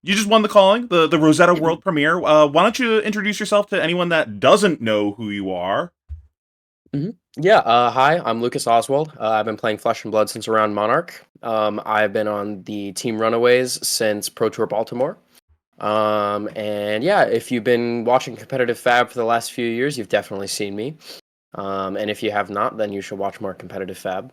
You just won the calling, the Rosetta World Premiere. Why don't you introduce yourself to anyone that doesn't know who you are? hmm Yeah, hi, I'm Lucas Oswald. I've been playing Flesh and Blood since around Monarch. I've been on the Team Runaways since Pro Tour Baltimore. And yeah, if you've been watching competitive Fab for the last few years, you've definitely seen me. And if you have not, then you should watch more competitive Fab.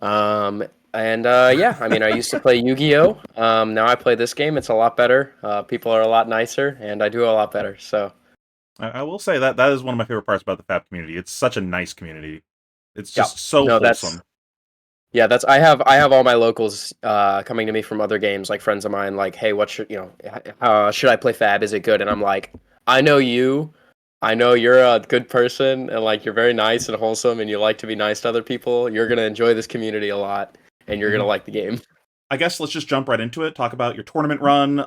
Yeah, I mean, I used to play Yu-Gi-Oh! Now I play this game. It's a lot better. People are a lot nicer, and I do a lot better. So I will say that that is one of my favorite parts about the Fab community. It's such a nice community. It's yeah, just so no, that's wholesome. Yeah, that's I have all my locals coming to me from other games, like friends of mine, like, hey, what should should I play Fab? Is it good? And I'm like, I know you, I know you're a good person, and like you're very nice and wholesome, and you like to be nice to other people. You're gonna enjoy this community a lot, and you're gonna Mhm. like the game. I guess let's just jump right into it. Talk about your tournament run.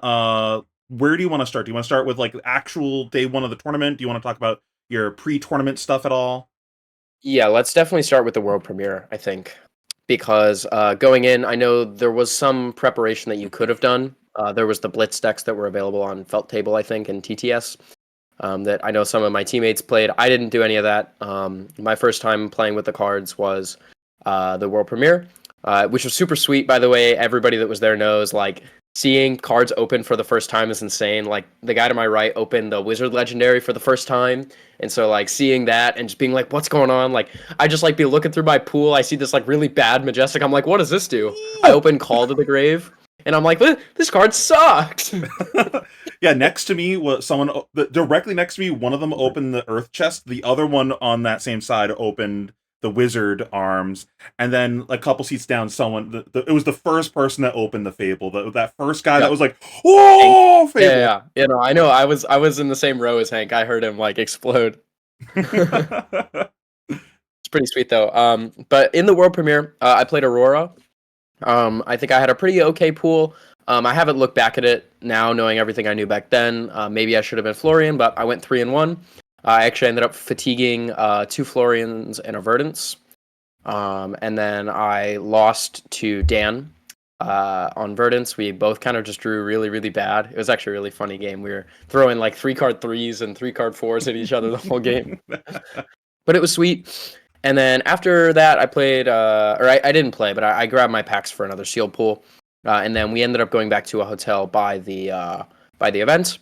Where do you want to start? Do you want to start with like actual day one of the tournament? Do you want to talk about your pre-tournament stuff at all? Yeah, let's definitely start with the world premiere, I think, because going in, I know there was some preparation that you could have done. There was the blitz decks that were available on Felt Table, I think, and TTS. That I know some of my teammates played. I didn't do any of that. My first time playing with the cards was the world premiere, which was super sweet. By the way, everybody that was there knows like seeing cards open for the first time is insane. Like the guy to my right opened the Wizard Legendary for the first time, and so like seeing that and just being like, "What's going on?" Like I just like be looking through my pool. I see this like really bad Majestic. I'm like, "What does this do?" I open Call to the Grave, and I'm like, "This card sucks." Yeah, next to me was someone directly next to me. One of them opened the Earth chest. The other one on that same side opened the Wizard arms, and then a couple seats down, someone it was the first person that opened the Fable. That first guy that Yep. was like, Hank. "Oh, Yeah, yeah, Fable!" yeah. You know, I know. I was in the same row as Hank. I heard him like explode. It's pretty sweet though. But in the world premiere, I played Aurora. I think I had a pretty okay pool. I haven't looked back at it now, knowing everything I knew back then. Maybe I should have been Florian, but I went 3-1. I actually ended up fatiguing two Florians and a Verdance. And then I lost to Dan on Verdance. We both kind of just drew really, really bad. It was actually a really funny game. We were throwing like 3-card threes and 3-card fours at each other the whole game. But it was sweet. And then after that, I played, I didn't play, but I grabbed my packs for another sealed pool. And then we ended up going back to a hotel by the event.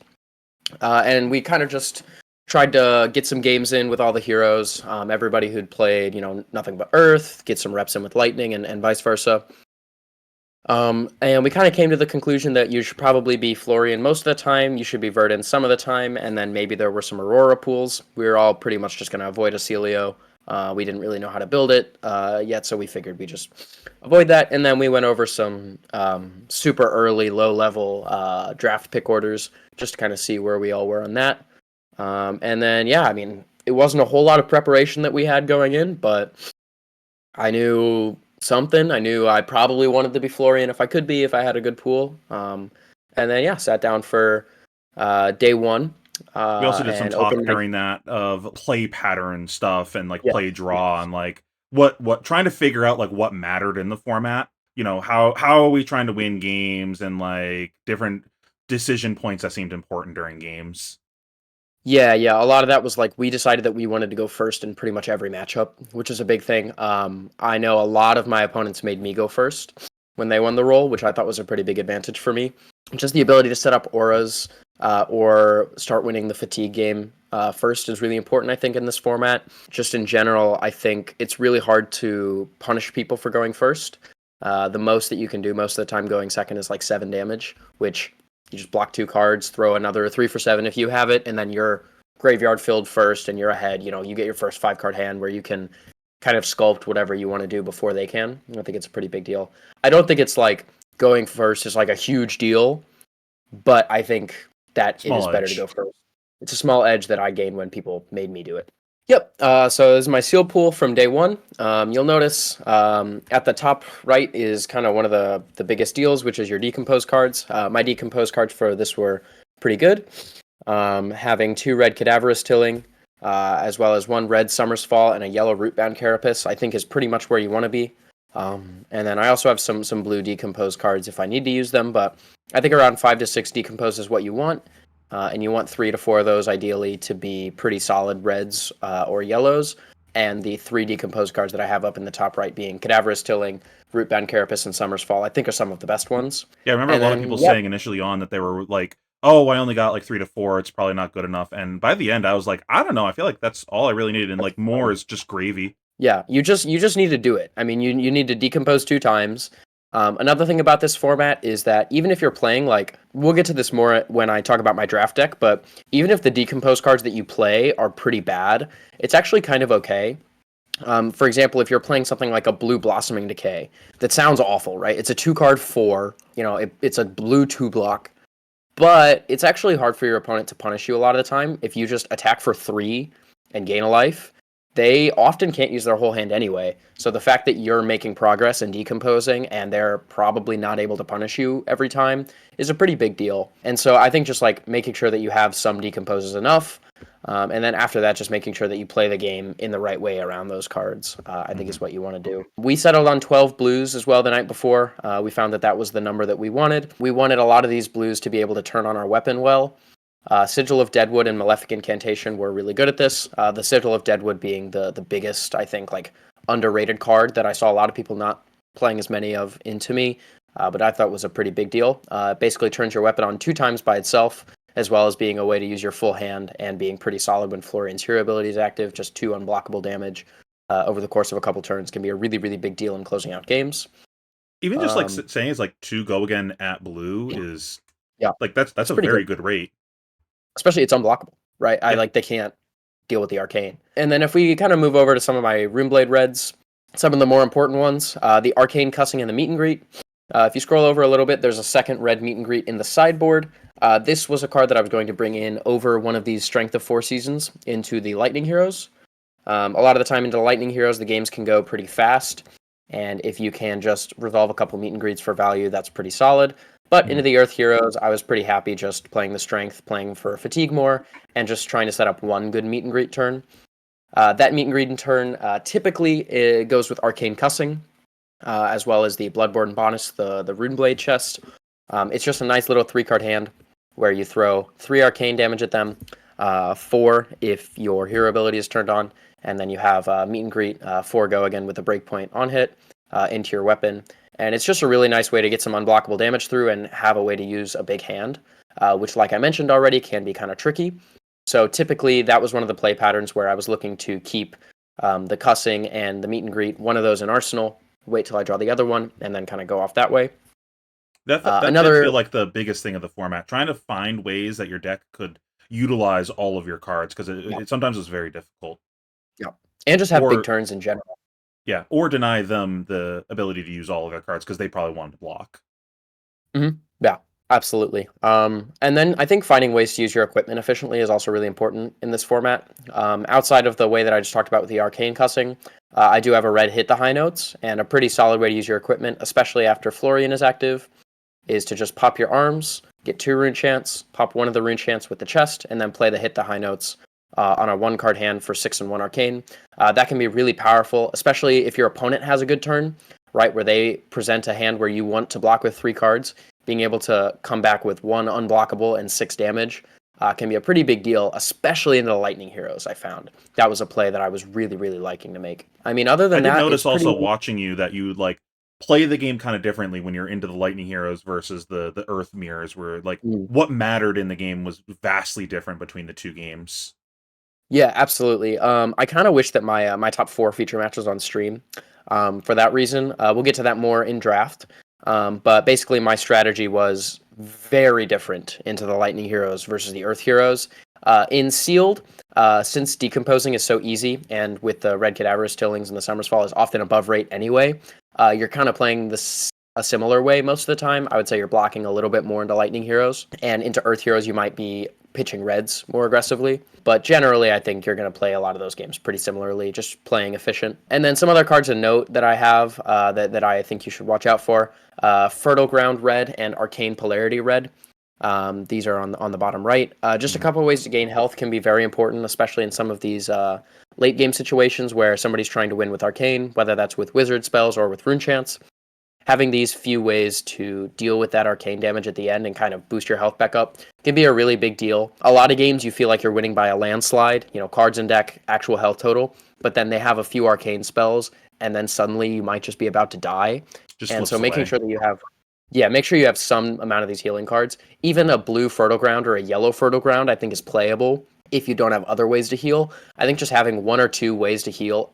And we kind of just tried to get some games in with all the heroes. Everybody who'd played, nothing but Earth, get some reps in with Lightning and vice versa. And we kind of came to the conclusion that you should probably be Florian most of the time, you should be Verdant some of the time, and then maybe there were some Aurora pools. We were all pretty much just going to avoid a Celio. We didn't really know how to build it yet, so we figured we just avoid that. And then we went over some super early, low level draft pick orders just to kind of see where we all were on that. And then, yeah, I mean, it wasn't a whole lot of preparation that we had going in, but I knew something. I knew I probably wanted to be Florian if I could be, if I had a good pool. And then, yeah, sat down for day one We also did some and talk opened my. during that of play pattern stuff and like Yeah. play draw and like what trying to figure out like what mattered in the format. How are we trying to win games and like different decision points that seemed important during games. Yeah, yeah. A lot of that was like we decided that we wanted to go first in pretty much every matchup, which is a big thing. I know a lot of my opponents made me go first when they won the role, which I thought was a pretty big advantage for me. Just the ability to set up auras or start winning the fatigue game first is really important, I think, in this format. Just in general, I think it's really hard to punish people for going first. The most that you can do most of the time going second is like 7 damage, which you just block 2 cards, throw another 3 for 7 if you have it, and then you're graveyard filled first and you're ahead. You get your first 5-card hand where you can kind of sculpt whatever you want to do before they can. I think it's a pretty big deal. I don't think it's like going first is like a huge deal, but I think that it is Small better to go edge. first. It's a small edge that I gained when people made me do it. Yep. So this is my seal pool from day one. You'll notice at the top right is kind of one of the biggest deals, which is your decompose cards. My decompose cards for this were pretty good. Having 2 red Cadaverous Tilling, as well as 1 red Summer's Fall and a yellow Rootbound Carapace, I think is pretty much where you want to be. And then I also have some blue decompose cards if I need to use them, but I think around 5 to 6 decompose is what you want. And you want 3 to 4 of those ideally to be pretty solid reds or yellows. And the 3 decomposed cards that I have up in the top right being Cadaverous Tilling, Rootbound Carapace, and Summer's Fall, I think are some of the best ones. Yeah, I remember a And lot of people then, yep, saying initially on that they were like, "Oh, I only got like 3 to 4. It's probably not good enough." And by the end, I was like, "I don't know. I feel like that's all I really needed, and like more is just gravy." yeah, you just need to do it. I mean, you need to decompose 2 times. Another thing about this format is that even if you're playing, like, we'll get to this more when I talk about my draft deck, but even if the decompose cards that you play are pretty bad, it's actually kind of okay. For example, if you're playing something like a blue Blossoming Decay, that sounds awful, right? It's a 2 card 4, it's a blue 2 block, but it's actually hard for your opponent to punish you a lot of the time. If you just attack for 3 and gain a life, they often can't use their whole hand anyway. So the fact that you're making progress and decomposing and they're probably not able to punish you every time is a pretty big deal. And so I think just like making sure that you have some decomposes enough. And then after that, just making sure that you play the game in the right way around those cards, I think Mm-hmm. is what you want to do. We settled on 12 blues as well the night before. We found that that was the number that we wanted. We wanted a lot of these blues to be able to turn on our weapon well. Sigil of Deadwood and Malefic Incantation were really good at this. The Sigil of Deadwood being the biggest, I think, like underrated card that I saw a lot of people not playing as many of into me, but I thought was a pretty big deal. It basically turns your weapon on 2 times by itself, as well as being a way to use your full hand and being pretty solid when Florian's hero ability is active. Just 2 unblockable damage over the course of a couple turns can be a really, really big deal in closing out games. Even just like Um, saying it's like 2 go again at blue is yeah, like that's it's a pretty good. very good rate. Especially it's unblockable, right? I Yeah. like they can't deal with the arcane. And then if we kind of move over to some of my Runeblade Reds, some of the more important ones, the Arcane Cussing and the Meet and Greet. If you scroll over a little bit, there's a second red Meet and Greet in the sideboard. This was a card that I was going to bring in over one of these Strength of 4 seasons into the Lightning Heroes. A lot of the time into the Lightning Heroes, the games can go pretty fast. And if you can just resolve a couple Meet and Greets for value, that's pretty solid. But Mm-hmm. into the Earth Heroes, I was pretty happy just playing the Strength, playing for Fatigue more, and just trying to set up one good Meet and Greet turn. That Meet and Greet in turn typically it goes with Arcane Cussing, as well as the Bloodborne bonus, the Runeblade chest. It's just a nice little 3 card hand where you throw 3 arcane damage at them, 4 if your hero ability is turned on, and then you have Meet and Greet, 4 go again with a breakpoint on hit into your weapon. And it's just a really nice way to get some unblockable damage through and have a way to use a big hand, which, like I mentioned already, can be kind of tricky. So typically, that was one of the play patterns where I was looking to keep the cussing and the Meet and Greet, one of those in Arsenal, wait till I draw the other one, and then kind of go off that way. That did Another feel like the biggest thing of the format, trying to find ways that your deck could utilize all of your cards because Yeah, it sometimes is very difficult. yeah, and just have big Or turns in general. yeah, or deny them the ability to use all of their cards because they probably wanted to block. Yeah, absolutely. And then I think finding ways to use your equipment efficiently is also really important in this format. Outside of the way that I just talked about with the arcane cussing, I do have a red hit the high notes, and a pretty solid way to use your equipment, especially after Florian is active, is to just pop your arms, get 2 rune chants, pop one of the rune chants with the chest, and then play the hit the high notes on a 1 card hand for 6 and 1 arcane. That can be really powerful, especially if your opponent has a good turn, right, where they present a hand where you want to block with 3 cards. Being able to come back with 1 unblockable and 6 damage can be a pretty big deal, especially in the Lightning Heroes, I found. That was a play that I was really, really liking to make. I mean, other I than did that, it's notice pretty. also watching you that you like play the game kind of differently when you're into the Lightning Heroes versus the Earth Mirrors, where like Mm. what mattered in the game was vastly different between the 2 games. Yeah, absolutely. I kind of wish that my top 4 feature match was on stream. For that reason, we'll get to that more in draft. But basically, my strategy was very different into the Lightning Heroes versus the Earth Heroes. In Sealed, since decomposing is so easy, and with the Red Cadaverous Tillings and the Summer's Fall is often above rate anyway, you're kind of playing this a similar way most of the time. I would say you're blocking a little bit more into Lightning Heroes, and into Earth Heroes you might be pitching reds more aggressively. But generally, I think you're going to play a lot of those games pretty similarly, just playing efficient. And then some other cards to note that I have that I think you should watch out for. Fertile Ground Red and Arcane Polarity Red. These are on the bottom right. Just a couple of ways to gain health can be very important, especially in some of these late game situations where somebody's trying to win with arcane, whether that's with wizard spells or with rune chants. Having these few ways to deal with that arcane damage at the end and kind of boost your health back up can be a really big deal. A lot of games you feel like you're winning by a landslide, cards in deck, actual health total, but then they have a few arcane spells, and then suddenly you might just be about to die. Just And flips so making away. sure that make sure you have some amount of these healing cards. Even a blue Fertile Ground or a yellow Fertile Ground, I think, is playable if you don't have other ways to heal. I think just having one or two ways to heal,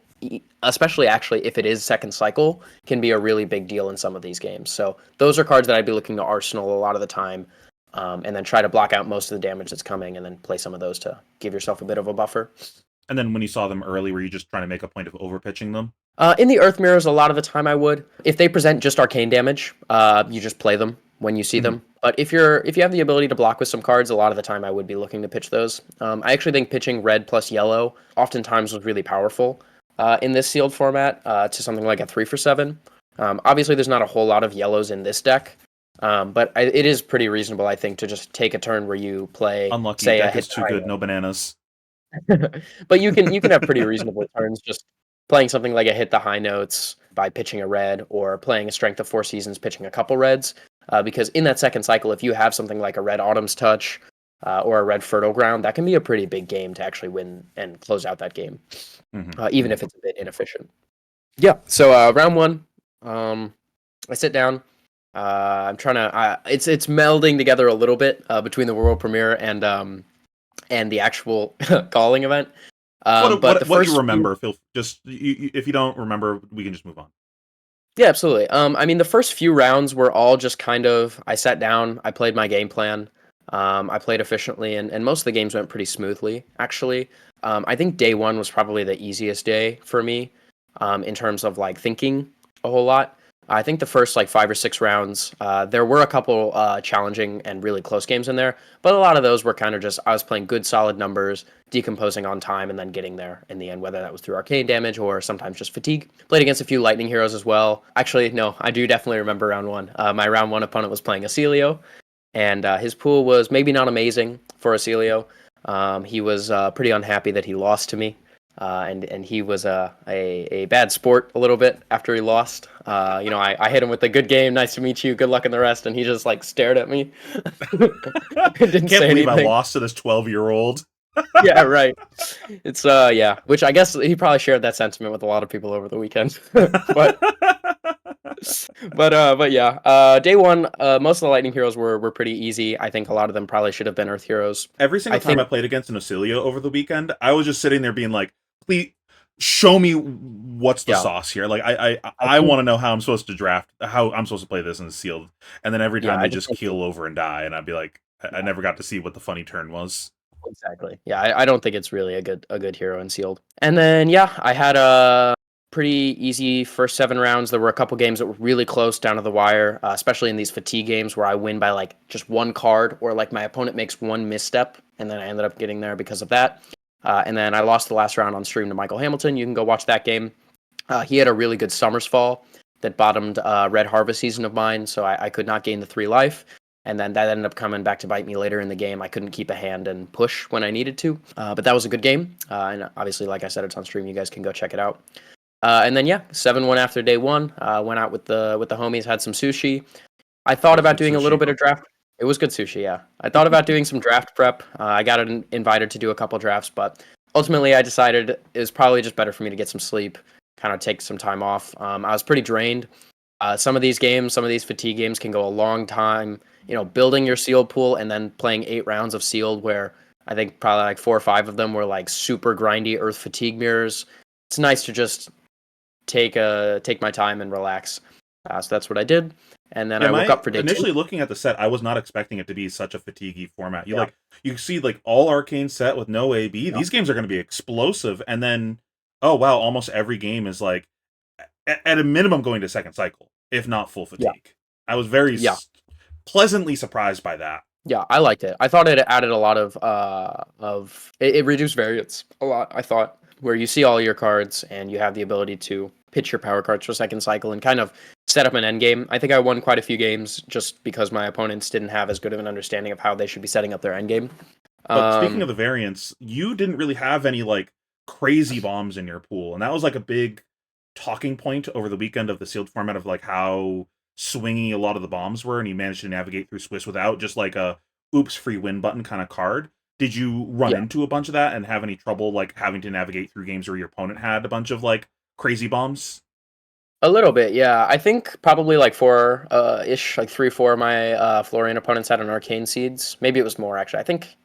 especially actually if it is second cycle, can be a really big deal in some of these games. So those are cards that I'd be looking to arsenal a lot of the time, and then try to block out most of the damage that's coming, and then play some of those to give yourself a bit of a buffer. And then when you saw them early, were you just trying to make a point of overpitching them? In the Earth Mirrors, a lot of the time I would. If they present just arcane damage, you just play them when you see them. But if you have the ability to block with some cards, a lot of the time I would be looking to pitch those. I actually think pitching red plus yellow oftentimes was really powerful in this sealed format to something like a 3-for-7. Obviously, there's not a whole lot of yellows in this deck, but it is pretty reasonable, I think, to just take a turn where you play, Unlucky, say, deck is too good, no bananas. But you can have pretty reasonable turns just playing something like a hit the high notes by pitching a red, or playing a strength of 4 seasons pitching a couple reds, because in that second cycle, if you have something like a red Autumn's Touch or a red Fertile Ground, that can be a pretty big game to actually win and close out that game, even if it's a bit inefficient. Yeah, so round one, I sit down. I'm trying to. It's melding together a little bit between the world premiere and the actual calling event. What you remember? If you don't remember, we can just move on. Yeah, absolutely. I mean, the first few rounds were all just kind of, I sat down, I played my game plan, I played efficiently, and most of the games went pretty smoothly, actually. I think day one was probably the easiest day for me in terms of like thinking a whole lot. I think the first like 5 or 6 rounds, there were a couple challenging and really close games in there, but a lot of those were kind of just I was playing good solid numbers, decomposing on time, and then getting there in the end, whether that was through arcane damage or sometimes just fatigue. Played against a few lightning heroes as well. Actually, no, I do definitely remember round one. My round one opponent was playing Acilio, and his pool was maybe not amazing for Acilio. He was pretty unhappy that he lost to me. And he was a bad sport a little bit after he lost. I hit him with a good game, nice to meet you, good luck in the rest, and he just like stared at me. Didn't Can't say believe anything. I lost to this 12-year-old. Yeah, right. It's which I guess he probably shared that sentiment with a lot of people over the weekend. but yeah, day one, most of the lightning heroes were pretty easy. I think a lot of them probably should have been earth heroes. Every single time I played against an Ocilio over the weekend, I was just sitting there being like, please show me what's the sauce here. Like I want to know how I'm supposed to draft, how I'm supposed to play this in sealed. And then every time they just keel over and die, and I'd be like, I never got to see what the funny turn was. Exactly. Yeah, I don't think it's really a good hero in sealed. And then yeah, I had a pretty easy first 7 rounds. There were a couple games that were really close down to the wire, especially in these fatigue games where I win by like just one card, or like my opponent makes one misstep, and then I ended up getting there because of that. And then I lost the last round on stream to Michael Hamilton. You can go watch that game. He had a really good Summer's Fall that bottomed Red Harvest season of mine, so I could not gain the 3 life. And then that ended up coming back to bite me later in the game. I couldn't keep a hand and push when I needed to. But that was a good game. And obviously, like I said, it's on stream. You guys can go check it out. And then, yeah, 7-1 after day one. Went out with the homies, had some sushi. I thought about doing a little bit of draft. It was good sushi, yeah. I thought about doing some draft prep. I got invited to do a couple drafts, but ultimately I decided it was probably just better for me to get some sleep, kind of take some time off. I was pretty drained. Some of these games, some of these fatigue games can go a long time. Building your sealed pool and then playing 8 rounds of sealed, where I think probably like 4 or 5 of them were like super grindy earth fatigue mirrors. It's nice to just take my time and relax. So that's what I did. And then I woke up for day initially 2. Looking at the set, I was not expecting it to be such a fatiguey format. You see like all arcane set with no AB. These games are going to be explosive, and then oh wow, almost every game is like at a minimum going to second cycle, if not full fatigue. I was very pleasantly surprised by that. Yeah, I liked it. I thought it added a lot of it reduced variance a lot. I thought, where you see all your cards and you have the ability to pitch your power cards for second cycle and kind of set up an end game. I think I won quite a few games just because my opponents didn't have as good of an understanding of how they should be setting up their end game. But speaking of the variants, you didn't really have any like crazy bombs in your pool, and that was like a big talking point over the weekend of the sealed format of like how swingy a lot of the bombs were, and you managed to navigate through Swiss without just like a oops free win button kind of card. Did you run Yeah, into a bunch of that and have any trouble like having to navigate through games where your opponent had a bunch of like crazy bombs? a little bit. Yeah, I think probably like four ish, like 3, 4 of my Florian opponents had an arcane seeds. Maybe it was more actually. I think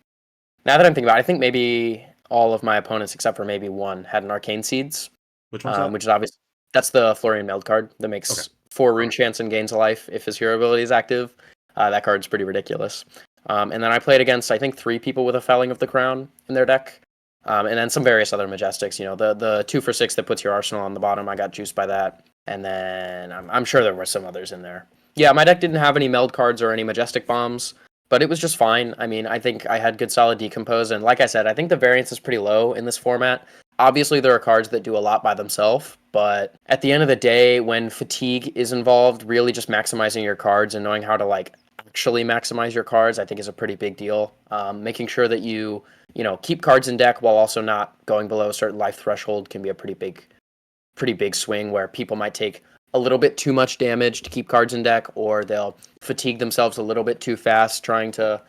now that I'm thinking about it, I think maybe all of my opponents except for maybe one had an arcane seeds, Which one's that? which is obvious. That's the Florian Meld card that Okay. makes 4 rune chance and gains a life if his hero ability is active. That card's pretty ridiculous. And then I played against I think 3 people with a Felling of the Crown in their deck, and then some various other Majestics. You know, the 2 for 6 that puts your arsenal on the bottom. I got juiced by that, and then I'm sure there were some others in there. Yeah, my deck didn't have any Meld cards or any Majestic bombs, but it was just fine. I mean, I think I had good solid decompose, and like I said, I think the variance is pretty low in this format. Obviously, there are cards that do a lot by themselves, but at the end of the day, when fatigue is involved, really just maximizing your cards and knowing how to like actually maximize your cards, I think is a pretty big deal. Making sure that you know keep cards in deck while also not going below a certain life threshold can be a pretty big swing where people might take a little bit too much damage to keep cards in deck, or they'll fatigue themselves a little bit too fast trying to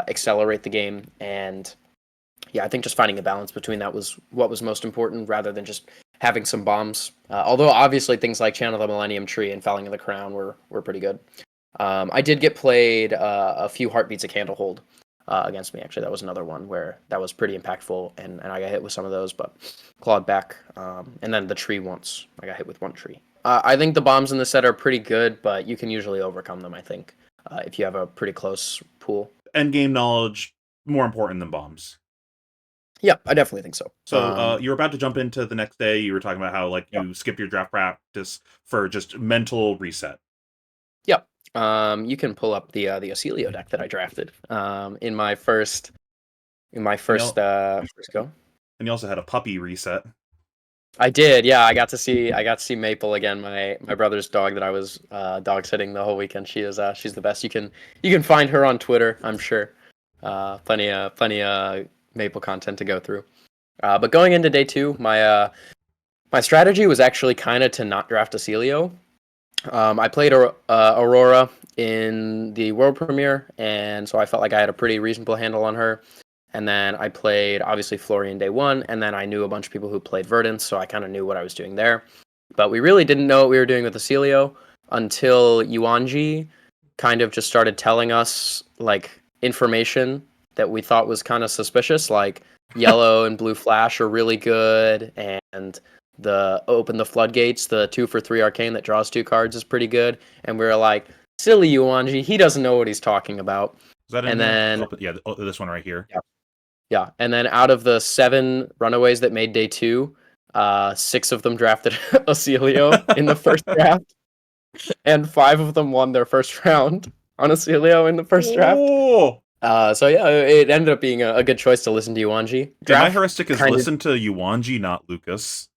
accelerate the game. And yeah, I think just finding a balance between that was what was most important, rather than just having some bombs. Although obviously things like Channel the Millennium Tree and Felling of the Crown were pretty good. I did get played a few Heartbeats of Candlehold against me. Actually, that was another one where that was pretty impactful, and I got hit with some of those, but clawed back. And then the tree once, I got hit with one tree. I think the bombs in the set are pretty good, but you can usually overcome them, I think, if you have a pretty close pool. End game knowledge more important than bombs. Yeah, I definitely think so. So you were about to jump into the next day. You were talking about how like Yeah. you skipped your draft practice for just mental reset. Yeah. You can pull up the Ocelio deck that I drafted in my first first go. And you also had a puppy reset. I did, yeah. I got to see Maple again, my brother's dog that I was dog sitting the whole weekend. She's the best. You can find her on Twitter, I'm sure. Plenty Maple content to go through. But going into day 2, my strategy was actually kind of to not draft a Celio. I played Aurora in the world premiere, and so I felt like I had a pretty reasonable handle on her. And then I played, obviously, Florian day 1, and then I knew a bunch of people who played Verdance, so I kind of knew what I was doing there. But we really didn't know what we were doing with the Celio until Yuanji kind of just started telling us, like, information that we thought was kind of suspicious, like yellow and blue flash are really good, and the open the floodgates, the 2 for 3 arcane that draws 2 cards is pretty good. And we were like, silly Yuanji, he doesn't know what he's talking about. Is that in And here? then This one right here. yeah, and then out of the 7 runaways that made day 2, 6 of them drafted Ocelio in the first draft, and 5 of them won their first round on Ocelio in the first draft. Oh! So yeah, it ended up being a good choice to listen to Yuanji. Yeah, my heuristic is kinda- listen to Yuanji, not Lucas.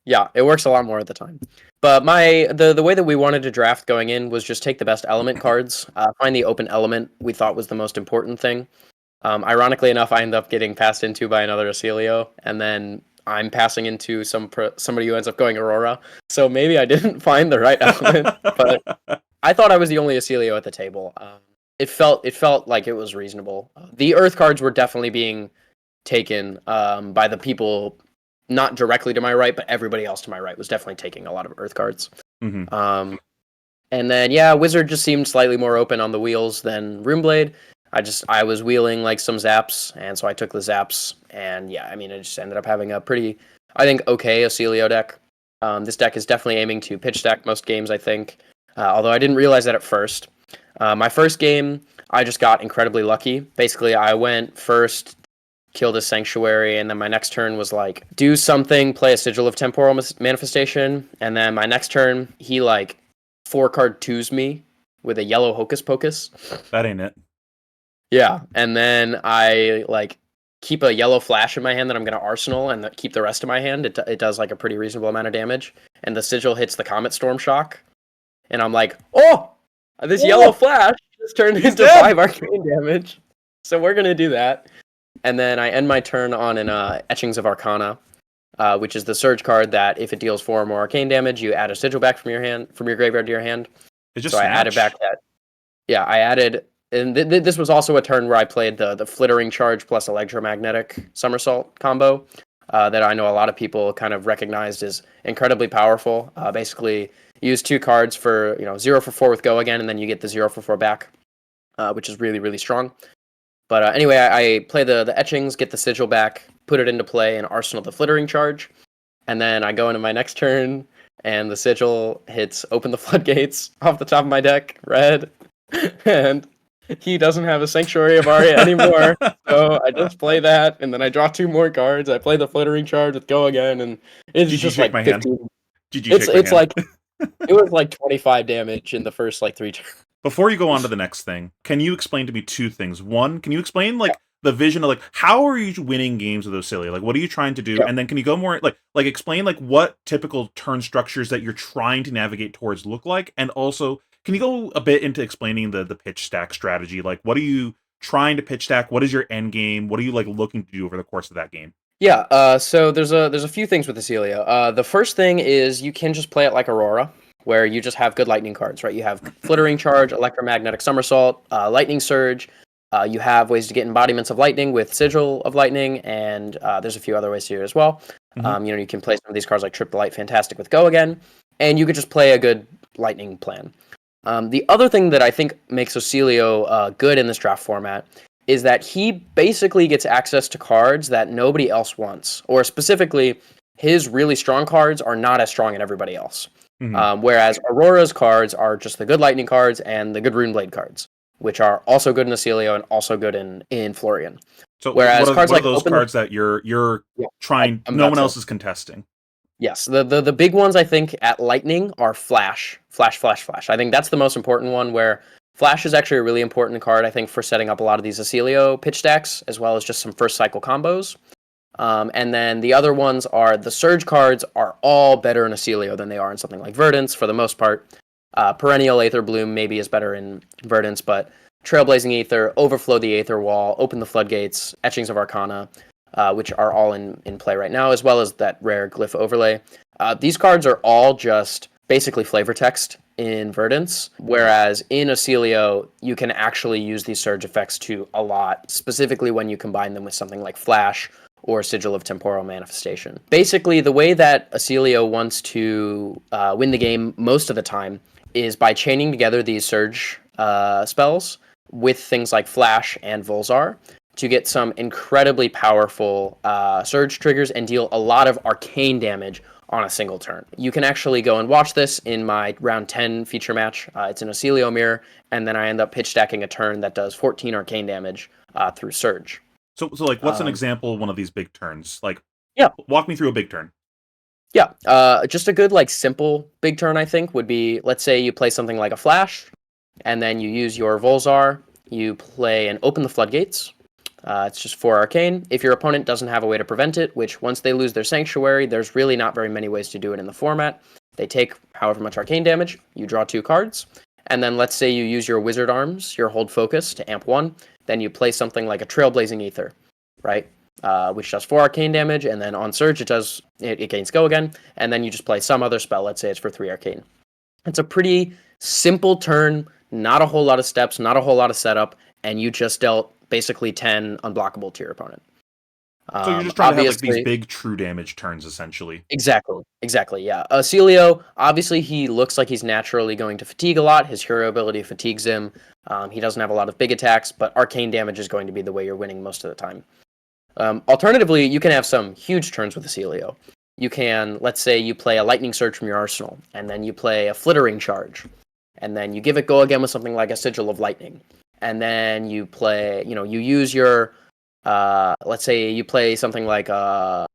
Yeah, it works a lot more at the time. But the way that we wanted to draft going in was just take the best element cards, find the open element we thought was the most important thing. Ironically enough, I ended up getting passed into by another Ocelio, and then I'm passing into somebody who ends up going Aurora. So maybe I didn't find the right element, but I thought I was the only Ocelio at the table. It felt like it was reasonable. The Earth cards were definitely being taken by the people not directly to my right, but everybody else to my right was definitely taking a lot of Earth cards. Mm-hmm. And then yeah, Wizard just seemed slightly more open on the wheels than Runeblade. I was wheeling like some zaps, and so I took the zaps, and yeah, I mean, it just ended up having a pretty, I think, okay Ocelio deck. This deck is definitely aiming to pitch stack most games, I think. Although I didn't realize that at first. My first game, I just got incredibly lucky. Basically, I went first, killed a Sanctuary, and then my next turn was like, do something, play a Sigil of Temporal Manifestation, and then my next turn, he like 4-card 2s me with a yellow Hocus Pocus. That ain't it. Yeah, and then I like keep a yellow flash in my hand that I'm going to arsenal and keep the rest of my hand. It does like a pretty reasonable amount of damage, and the Sigil hits the Comet Storm Shock, and I'm like, oh, this yellow flash just turned He's into dead. 5 arcane damage. So we're gonna do that, and then I end my turn on an Etchings of Arcana, which is the surge card that if it deals 4 or more arcane damage, you add a sigil back from your graveyard to your hand. It's just So I added back snatch. that. Yeah, I added, and this was also a turn where I played the flittering charge plus electromagnetic somersault combo that I know a lot of people kind of recognized as incredibly powerful. Basically, use 2 cards for 0 for 4 with go again, and then you get the 0 for 4 back, which is really really strong. But anyway, I play the etchings, get the sigil back, put it into play, and arsenal the flittering charge, and then I go into my next turn, and the sigil hits open the floodgates off the top of my deck, red, and he doesn't have a Sanctuary of Aria anymore. So I just play that, and then I draw 2 more cards. I play the flittering charge with go again, and it's GG, just shake like my hand. 15. GG, It's shake my it's hand. like it was like 25 damage in the first like 3 turns. Before you go on to the next thing, can you explain to me 2 things? One, can you explain like the vision of like how are you winning games with Ocilia? Like what are you trying to do? Yeah. And then can you go more like explain like what typical turn structures that you're trying to navigate towards look like? And also, can you go a bit into explaining the pitch stack strategy? Like what are you trying to pitch stack? What is your end game? What are you like looking to do over the course of that game? Yeah, so there's a few things with Acelia. The first thing is you can just play it like Aurora, where you just have good lightning cards, right? You have Flittering Charge, Electromagnetic Somersault, Lightning Surge. You have ways to get embodiments of lightning with Sigil of Lightning, and there's a few other ways to do it as well. Mhm. You can play some of these cards like Trip the Light Fantastic with Go Again, and you could just play a good lightning plan. The other thing that I think makes Ocilio good in this draft format is that he basically gets access to cards that nobody else wants, or specifically, his really strong cards are not as strong as everybody else. Mhm. Whereas Aurora's cards are just the good lightning cards and the good Runeblade cards, which are also good in Acilio and also good in Florian. So Whereas cards what are like those Open the cards that you're yeah, trying I'm no about one to else is contesting? yes, the big ones I think at Lightning are Flash, Flash, Flash, Flash. I think that's the most important one. Where Flash is actually a really important card, I think, for setting up a lot of these Acilio pitch decks, as well as just some first cycle combos. And then the other ones are the Surge cards are all better in Acilio than they are in something like Verdance for the most part. Perennial Aether Bloom maybe is better in Verdance, but Trailblazing Aether, Overflow the Aether Wall, Open the Floodgates, Etchings of Arcana, which are all in play right now, as well as that rare Glyph Overlay. These cards are all just basically flavor text in Verdance, whereas in Acilio, you can actually use these surge effects to a lot, specifically when you combine them with something like Flash or Sigil of Temporal Manifestation. Basically, the way that Acilio wants to win the game most of the time is by chaining together these surge spells with things like Flash and Volzar to get some incredibly powerful surge triggers and deal a lot of arcane damage on a single turn. You can actually go and watch this in my round 10 feature match. It's an Acilio mirror, and then I end up pitch stacking a turn that does 14 arcane damage through surge. So like what's an Um, example of one of these big turns? Like yeah, walk me through a big turn. yeah. Just a good like simple big turn I think would be, let's say you play something like a Flash, and then you use your Volzar. You play and open the floodgates. It's just 4 arcane. If your opponent doesn't have a way to prevent it, which once they lose their sanctuary, there's really not very many ways to do it in the format. They take however much arcane damage. You draw 2 cards, and then let's say you use your wizard arms, your hold focus to amp 1. Then you play something like a Trailblazing Aether, right? Which does 4 arcane damage, and then on surge it gains go again, and then you just play some other spell. Let's say it's for 3 arcane. It's a pretty simple turn, not a whole lot of steps, not a whole lot of setup, and you just dealt basically 10 unblockable to your opponent. So you're just trying to have like these Obviously, big true damage turns essentially. exactly, yeah. Celio, obviously, he looks like he's naturally going to fatigue a lot. His hero ability fatigues him. He doesn't have a lot of big attacks, but arcane damage is going to be the way you're winning most of the time. Alternatively, you can have some huge turns with Celio. You can, let's say, you play a lightning surge from your arsenal, and then you play a flittering charge, and then you give it go again with something like a sigil of lightning, and then you play, you use your, let's say you play something like, I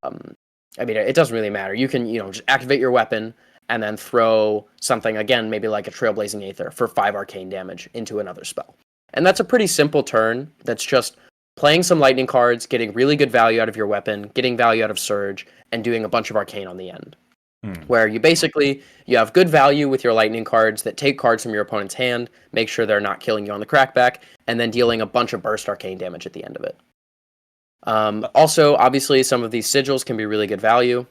mean, it doesn't really matter. You can, just activate your weapon and then throw something again, maybe like a Trailblazing Aether for 5 arcane damage into another spell, and that's a pretty simple turn. That's just playing some lightning cards, getting really good value out of your weapon, getting value out of surge, and doing a bunch of arcane on the end. Hmm. where you have good value with your lightning cards that take cards from your opponent's hand, make sure they're not killing you on the crackback, and then dealing a bunch of burst arcane damage at the end of it. Also, obviously, some of these sigils can be really good value.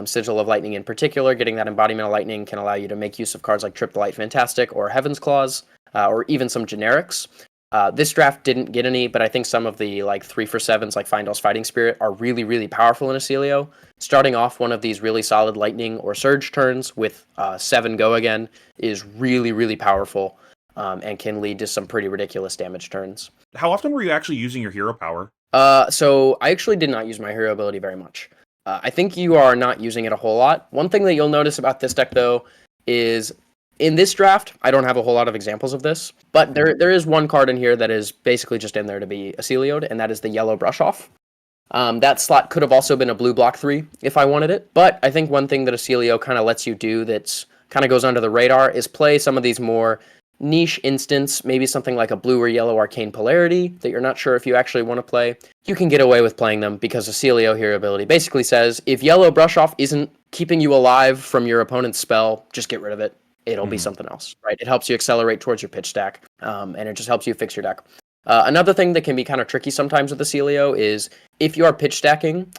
Sigil of Lightning in particular, getting that embodiment of lightning can allow you to make use of cards like Trip the Light Fantastic or Heaven's Claws, or even some generics. This draft didn't get any, but I think some of the like 3-for-7s like Findall's Fighting Spirit are really, really powerful in Acelio. Starting off one of these really solid lightning or surge turns with 7 go again is really, really powerful, and can lead to some pretty ridiculous damage turns. How often were you actually using your hero power? So I actually did not use my hero ability very much. I think you are not using it a whole lot. One thing that you'll notice about this deck, though, is in this draft, I don't have a whole lot of examples of this, but there is one card in here that is basically just in there to be Acelio'd, and that is the yellow brush off. That slot could have also been a blue block 3 if I wanted it, but I think one thing that Acelio kind of lets you do that's kind of goes under the radar is play some of these more niche instants, maybe something like a blue or yellow arcane polarity that you're not sure if you actually want to play. You can get away with playing them because Acelio hero ability basically says if yellow brush off isn't keeping you alive from your opponent's spell, just get rid of it. It'll be something else, right? It helps you accelerate towards your pitch stack, and it just helps you fix your deck. Another thing that can be kind of tricky sometimes with Acelio is if you are pitch stacking,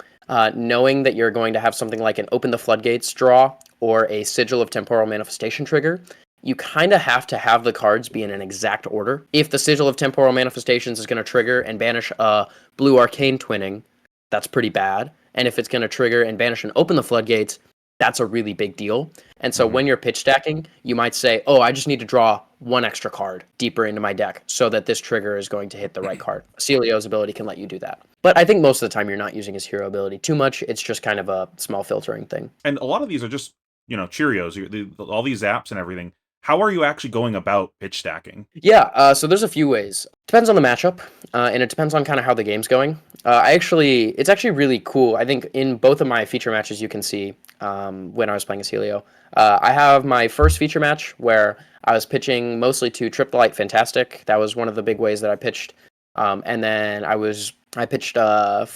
knowing that you're going to have something like an Open the Floodgates draw or a Sigil of Temporal Manifestation trigger, you kind of have to have the cards be in an exact order. If the Sigil of Temporal Manifestations is going to trigger and banish a blue arcane twinning, that's pretty bad. And if it's going to trigger and banish and open the floodgates, that's a really big deal. And so when you're pitch stacking, you might say, oh, I just need to draw one extra card deeper into my deck so that this trigger is going to hit the right card. Celio's ability can let you do that. But I think most of the time you're not using his hero ability too much. It's just kind of a small filtering thing. And a lot of these are just, Cheerios, all these apps and everything. How are you actually going about pitch stacking? Yeah, so there's a few ways. Depends on the matchup, and it depends on kind of how the game's going. It's actually really cool. I think in both of my feature matches, you can see when I was playing as Helio. I have my first feature match where I was pitching mostly to Trip the Light Fantastic. That was one of the big ways that I pitched. And then I pitched a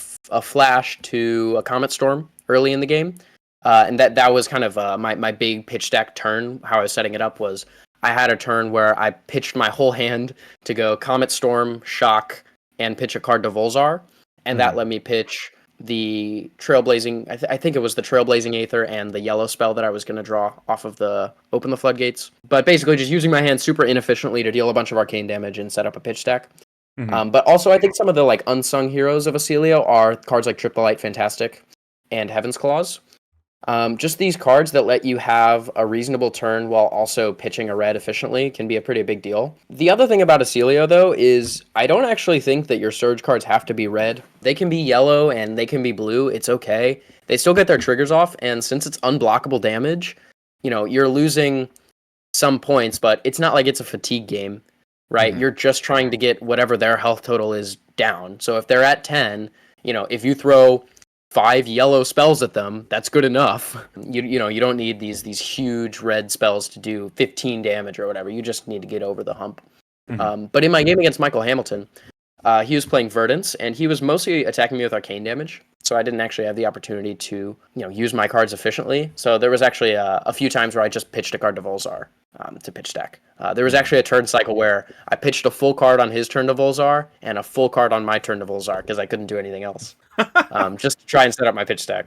Flash to a Comet Storm early in the game. And that was kind of my big pitch stack turn. How I was setting it up was I had a turn where I pitched my whole hand to go Comet Storm, Shock, and pitch a card to Volzar. And that let me pitch the Trailblazing, I think it was the Trailblazing Aether and the yellow spell that I was going to draw off of the Open the Floodgates. But basically just using my hand super inefficiently to deal a bunch of arcane damage and set up a pitch stack. But also I think some of the like unsung heroes of Acelio are cards like Trip the Light Fantastic and Heaven's Claws. Just these cards that let you have a reasonable turn while also pitching a red efficiently can be a pretty big deal. The other thing about Acelio, though, is I don't actually think that your Surge cards have to be red. They can be yellow and they can be blue. It's okay. They still get their triggers off, and since it's unblockable damage, you're losing some points, but it's not like it's a fatigue game, right? You're just trying to get whatever their health total is down. So if they're at 10, if you throw 5 yellow spells at them, that's good enough. You don't need these huge red spells to do 15 damage or whatever. You just need to get over the hump. But in my game against Michael Hamilton, he was playing Verdance, and he was mostly attacking me with arcane damage. So I didn't actually have the opportunity to use my cards efficiently. So there was actually a few times where I just pitched a card to Volzar to pitch stack. There was actually a turn cycle where I pitched a full card on his turn to Volzar and a full card on my turn to Volzar because I couldn't do anything else. Just to try and set up my pitch stack,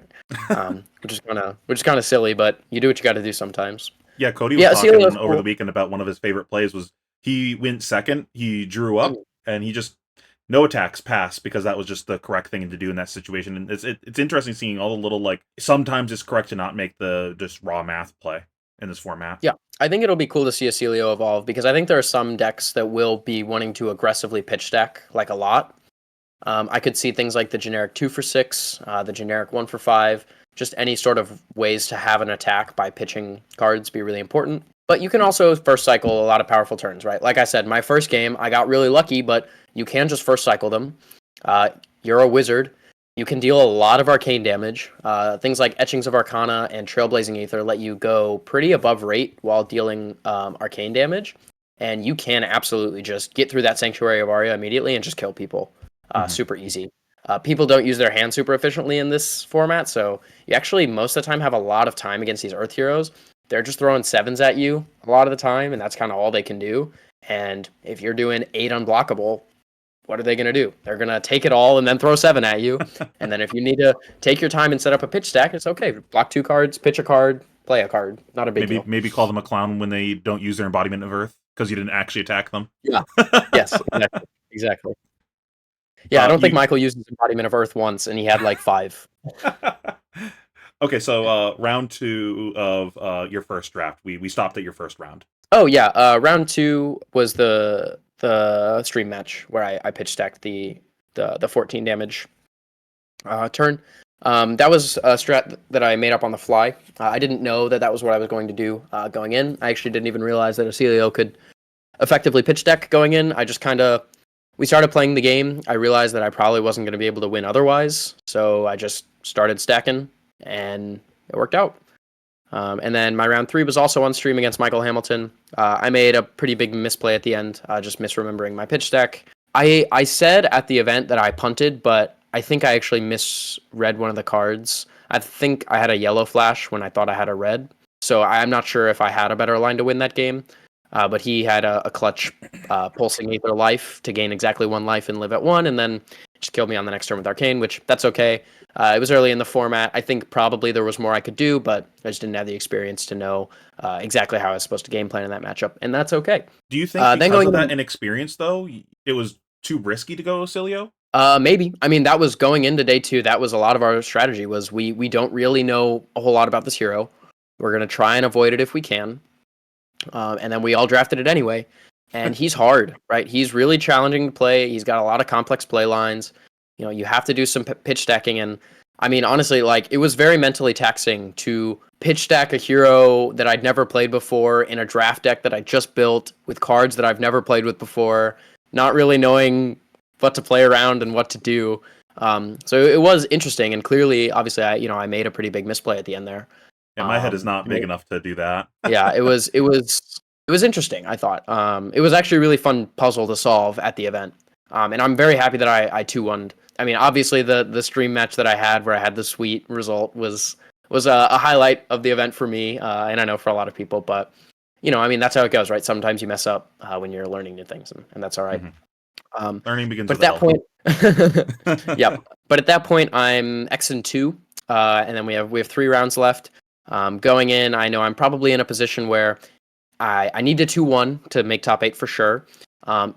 which is kind of silly, but you do what you got to do sometimes. Yeah, Cody was talking over the weekend about one of his favorite plays was he went second, he drew up, and he just no attacks pass because that was just the correct thing to do in that situation. And it's interesting seeing all the little sometimes it's correct to not make the just raw math play in this format. Yeah, I think it'll be cool to see Acelio evolve because I think there are some decks that will be wanting to aggressively pitch stack a lot. I could see things like the generic 2-for-6, the generic 1-for-5, just any sort of ways to have an attack by pitching cards be really important. But you can also first cycle a lot of powerful turns, right? Like I said, my first game, I got really lucky, but you can just first cycle them. You're a wizard. You can deal a lot of arcane damage. Things like Etchings of Arcana and Trailblazing Aether let you go pretty above rate while dealing arcane damage. And you can absolutely just get through that Sanctuary of Aria immediately and just kill people. Super easy. People don't use their hand super efficiently in this format, so you actually most of the time have a lot of time against these Earth heroes. They're just throwing sevens at you a lot of the time, and that's kind of all they can do. And if you're doing 8 unblockable, what are they going to do? They're going to take it all and then throw 7 at you. And then if you need to take your time and set up a pitch stack, it's okay. Block 2 cards, pitch a card, play a card. Not a big deal. Maybe call them a clown when they don't use their embodiment of Earth because you didn't actually attack them. Yeah. Yes. Exactly. Yeah, I don't think Michael used his embodiment of Earth once, and he had like 5. Okay, so round 2 of your first draft. We stopped at your first round. Oh yeah, round 2 was the stream match where I pitch stacked the 14 damage turn. That was a strat that I made up on the fly. I didn't know that was what I was going to do going in. I actually didn't even realize that Ocelio could effectively pitch deck going in. I just we started playing the game. I realized that I probably wasn't going to be able to win otherwise, so I just started stacking, and it worked out. And then my round 3 was also on stream against Michael Hamilton. I made a pretty big misplay at the end, just misremembering my pitch deck. I said at the event that I punted, but I think I actually misread one of the cards. I think I had a yellow flash when I thought I had a red. So I'm not sure if I had a better line to win that game. But he had a clutch pulsing Aether life to gain exactly 1 life and live at 1, and then just killed me on the next turn with Arcane, which that's okay. It was early in the format. I think probably there was more I could do, but I just didn't have the experience to know exactly how I was supposed to game plan in that matchup, and that's okay. Do you think because of that inexperience, though, it was too risky to go Ocelio? Maybe. I mean, that was going into day 2. That was a lot of our strategy. Was we don't really know a whole lot about this hero. We're gonna try and avoid it if we can. And then we all drafted it anyway. And he's hard, right? He's really challenging to play. He's got a lot of complex play lines. You know, you have to do some pitch stacking. And I mean, honestly, like, it was very mentally taxing to pitch stack a hero that I'd never played before in a draft deck that I just built with cards that I've never played with before, not really knowing what to play around and what to do. So it was interesting. And clearly, obviously, I made a pretty big misplay at the end there. Yeah, my head is not big enough to do that. Yeah, it was interesting, I thought. It was actually a really fun puzzle to solve at the event. And I'm very happy that I 2-1'd. I mean, obviously the stream match that I had where I had the sweet result was a highlight of the event for me, and I know for a lot of people, but I mean, that's how it goes, right? Sometimes you mess up when you're learning new things, and that's all right. Mm-hmm. Learning begins but with at that point, yeah. But at that point, I'm X-2, and then we have 3 rounds left. Going in, I know I'm probably in a position where I need to 2-1 to make top 8 for sure.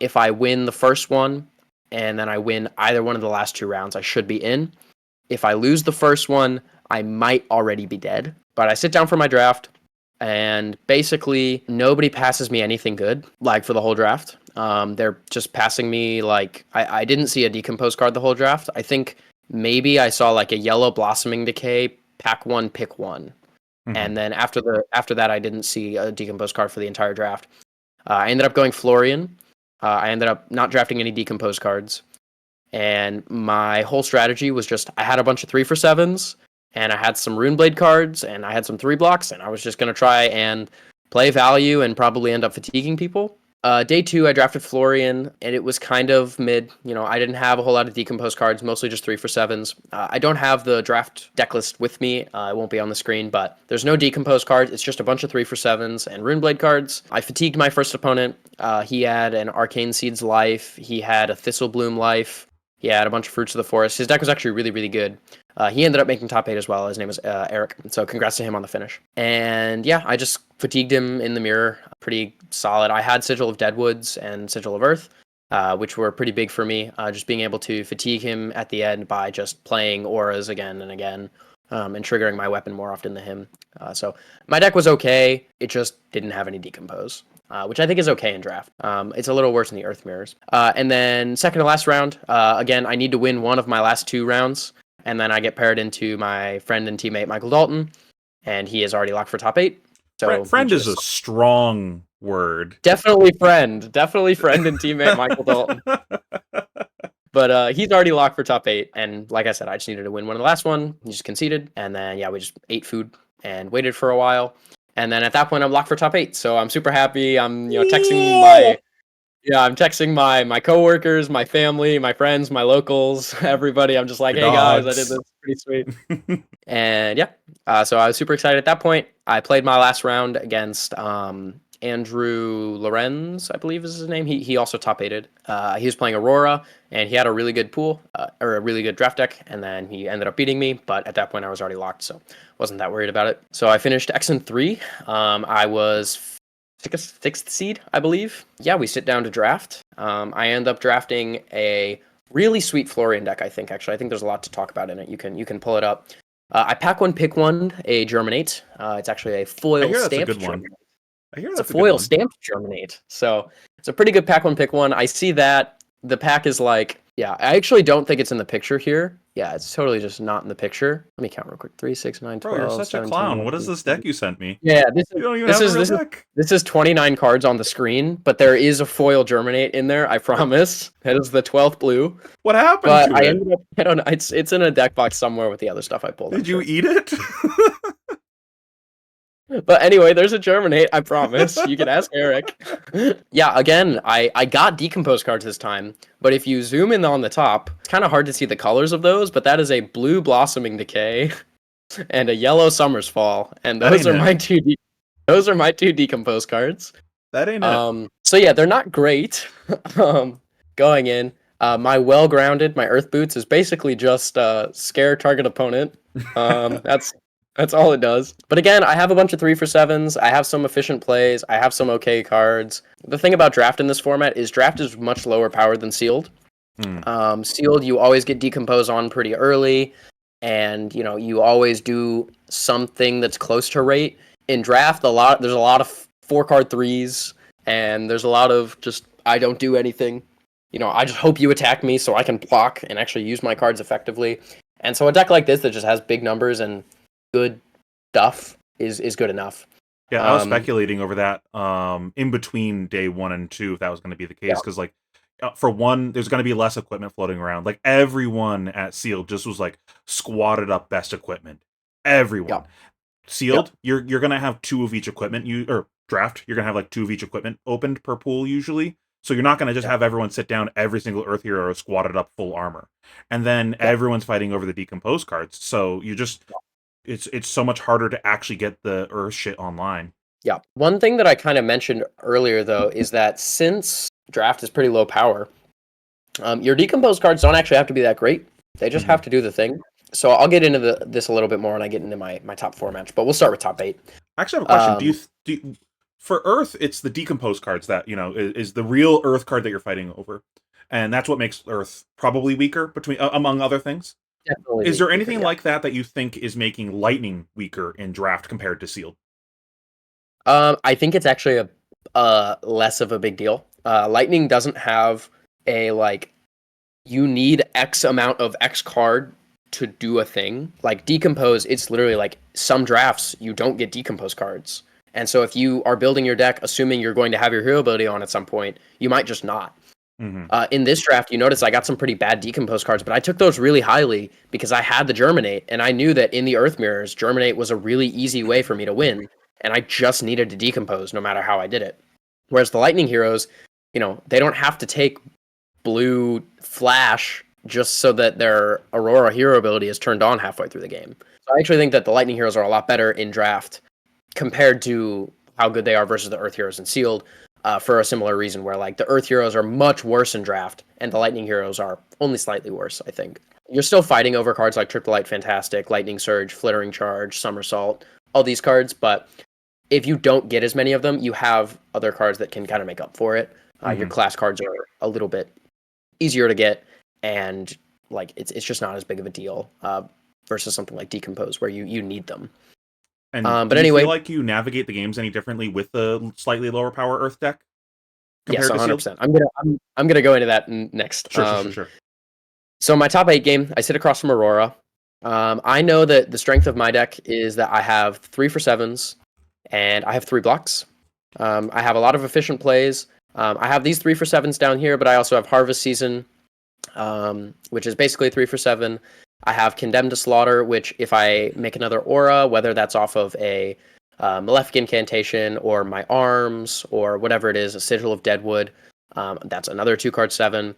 If I win the first one, and then I win either one of the last 2 rounds, I should be in. If I lose the first one, I might already be dead. But I sit down for my draft, and basically nobody passes me anything good, like, for the whole draft. They're just passing me, like, I didn't see a decompose card the whole draft. I think maybe I saw, like, a yellow blossoming decay, pack 1, pick 1. Mm-hmm. And then after that, I didn't see a decompose card for the entire draft. I ended up going Florian. I ended up not drafting any decompose cards. And my whole strategy was just, I had a bunch of 3-for-7s, and I had some Runeblade cards, and I had some 3 blocks, and I was just going to try and play value and probably end up fatiguing people. Day 2, I drafted Florian, and it was kind of mid. I didn't have a whole lot of decompose cards, mostly just 3-for-7s. I don't have the draft deck list with me. It won't be on the screen, but there's no decompose cards. It's just a bunch of 3-for-7s and Runeblade cards. I fatigued my first opponent. He had an Arcane Seeds life. He had a Thistlebloom life. He had a bunch of Fruits of the Forest. His deck was actually really, really good. He ended up making top 8 as well. His name was Eric. So congrats to him on the finish. And yeah, I just fatigued him in the mirror. Pretty solid. I had Sigil of Deadwoods and Sigil of Earth, which were pretty big for me. Just being able to fatigue him at the end by just playing auras again and again, and triggering my weapon more often than him. So my deck was okay. It just didn't have any decompose. Which I think is okay in draft. It's a little worse in the Earth Mirrors. And then second to last round, again, I need to win one of my last 2 rounds, and then I get paired into my friend and teammate Michael Dalton, and he is already locked for top 8. So friend is a strong word. Definitely friend and teammate Michael Dalton. But he's already locked for top 8, and like I said, I just needed to win one of the last one. He just conceded, and then we just ate food and waited for a while. And then at that point, I'm locked for top 8. So I'm super happy. I'm, texting Yeah, I'm texting my coworkers, my family, my friends, my locals, everybody. I'm just like, Your hey guys, I did dogs. this. Pretty sweet. And yeah, so I was super excited at that point. I played my last round against Andrew Lorenz, I believe is his name. He also top aided. He was playing Aurora, and he had a really good pool or a really good draft deck. And then he ended up beating me, but at that point I was already locked, so wasn't that worried about it. So I finished X and 3. I was sixth seed, I believe. Yeah, we sit down to draft. I end up drafting a really sweet Florian deck. I think there's a lot to talk about in it. You can pull it up. I pack one, pick one, a Germinate. It's actually a I foil hear that's a stamped good one. Germinate. I hear It's a that's a good foil one. stamped Germinate. So it's a pretty good pack one, pick one. I see that the pack is like, yeah, I actually don't think it's in the picture here. Yeah, it's totally just not in the picture. Let me count real quick. 3, 6, 9, Bro, you're 12, such a 17, clown. What is 19, this 20. deck you sent me? Yeah, You don't even this have a is real this is deck. this is 29 cards on the screen, but there is a foil Germinate in there, I promise. That is the 12th blue. What happened But to I it? ended up, I don't know, it's in a deck box somewhere with the other stuff I pulled, I'm Did you sure. eat it? But anyway, there's a Germinate, I promise. You can ask Eric. Yeah, again, I got Decompose cards this time, but if you zoom in on the top, it's kind of hard to see the colors of those, but that is a blue Blossoming Decay and a yellow Summer's Fall, and That those ain't are it. my those are my two Decompose cards. That ain't it. So yeah, they're not great. Going in, my well-grounded, my Earth Boots is basically just scare target opponent. That's all it does. But again, I have a bunch of 3-for-7s. I have some efficient plays. I have some okay cards. The thing about draft in this format is draft is much lower powered than sealed. Hmm. Sealed, you always get decompose on pretty early, and you always do something that's close to rate. In draft, there's a lot of 4-card threes, and there's a lot of just I don't do anything. I just hope you attack me so I can block and actually use my cards effectively. And so a deck like this that just has big numbers and good stuff is good enough. Yeah, I was speculating over that in between day 1 and 2 if that was going to be the Yeah, case because like for one, there's going to be less equipment floating around. Like everyone at Sealed just was like squatted up best equipment. yeah, Everyone. yeah, Sealed, you're going to have 2 of each equipment or draft, you're going to have like 2 of each equipment opened per pool usually. So you're not going to just yeah, have everyone sit down every single Earth hero squatted up full armor. And then yeah. everyone's fighting over the decompose cards. So you just it's so much harder to actually get the Earth shit online. Yeah. One thing that I kind of mentioned earlier, though, is that since draft is pretty low power, your decomposed cards don't actually have to be that great. They just Mm-hmm. have to do the thing. So I'll get into this a little bit more when I get into my top 4 match, but we'll start with top 8. I actually have a question. Um, Do you for Earth, it's the decomposed cards that is the real Earth card that you're fighting over, and that's what makes Earth probably weaker between among other things. Definitely Is there weaker, anything yeah. like that you think is making Lightning weaker in draft compared to Sealed? I think it's actually a less of a big deal. Lightning doesn't have a like you need X amount of X card to do a thing. Like decompose, it's literally like some drafts you don't get decompose cards. And so if you are building your deck assuming you're going to have your hero ability on at some point, you might just not. Mm-hmm. In this draft, you notice I got some pretty bad decompose cards, but I took those really highly because I had the Germinate, and I knew that in the Earth Mirrors, Germinate was a really easy way for me to win, and I just needed to decompose no matter how I did it. Whereas the Lightning heroes, they don't have to take blue flash just so that their Aurora hero ability is turned on halfway through the game. So I actually think that the Lightning heroes are a lot better in draft compared to how good they are versus the Earth heroes in Sealed. For a similar reason, where like the Earth heroes are much worse in draft, and the Lightning heroes are only slightly worse. I think you're still fighting over cards like Triple Light Fantastic, Lightning Surge, Flittering Charge, Somersault, all these cards. But if you don't get as many of them, you have other cards that can kind of make up for it. Your Mm-hmm. class cards are a little bit easier to get, and like it's just not as big of a deal versus something like Decompose, where you need them. And do But you anyway, feel like you navigate the games any differently with the slightly lower power Earth deck yes, compared to Sealed? 100%. I'm gonna go into that next. Sure. So my top 8 game, I sit across from Aurora. I know that the strength of my deck is that I have 3-for-7s and I have 3 blocks. I have a lot of efficient plays. I have these 3-for-7s down here, but I also have Harvest Season, which is basically 3-for-7. I have Condemned to Slaughter, which if I make another aura, whether that's off of a Malefic Incantation or my arms or whatever it is, a Sigil of Deadwood, That's another 2-card 7.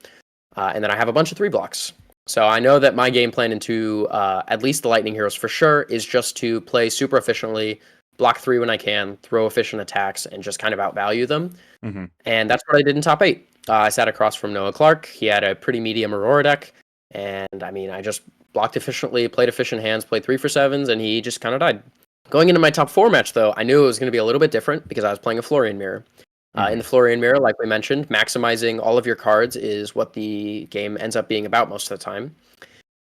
And then I have a bunch of 3 blocks. So I know that my game plan into at least the Lightning Heroes for sure is just to play super efficiently, block 3 when I can, throw efficient attacks, and just kind of outvalue them. Mm-hmm. And that's what I did in top 8. I sat across from Noah Clark. He had a pretty medium Aurora deck. And I mean, I just blocked efficiently, played efficient hands, played 3 for 7s, and he just kind of died. Going into my top 4 match, though, I knew it was going to be a little bit different because I was playing a Florian Mirror. In the Florian Mirror, like we mentioned, maximizing all of your cards is what the game ends up being about most of the time.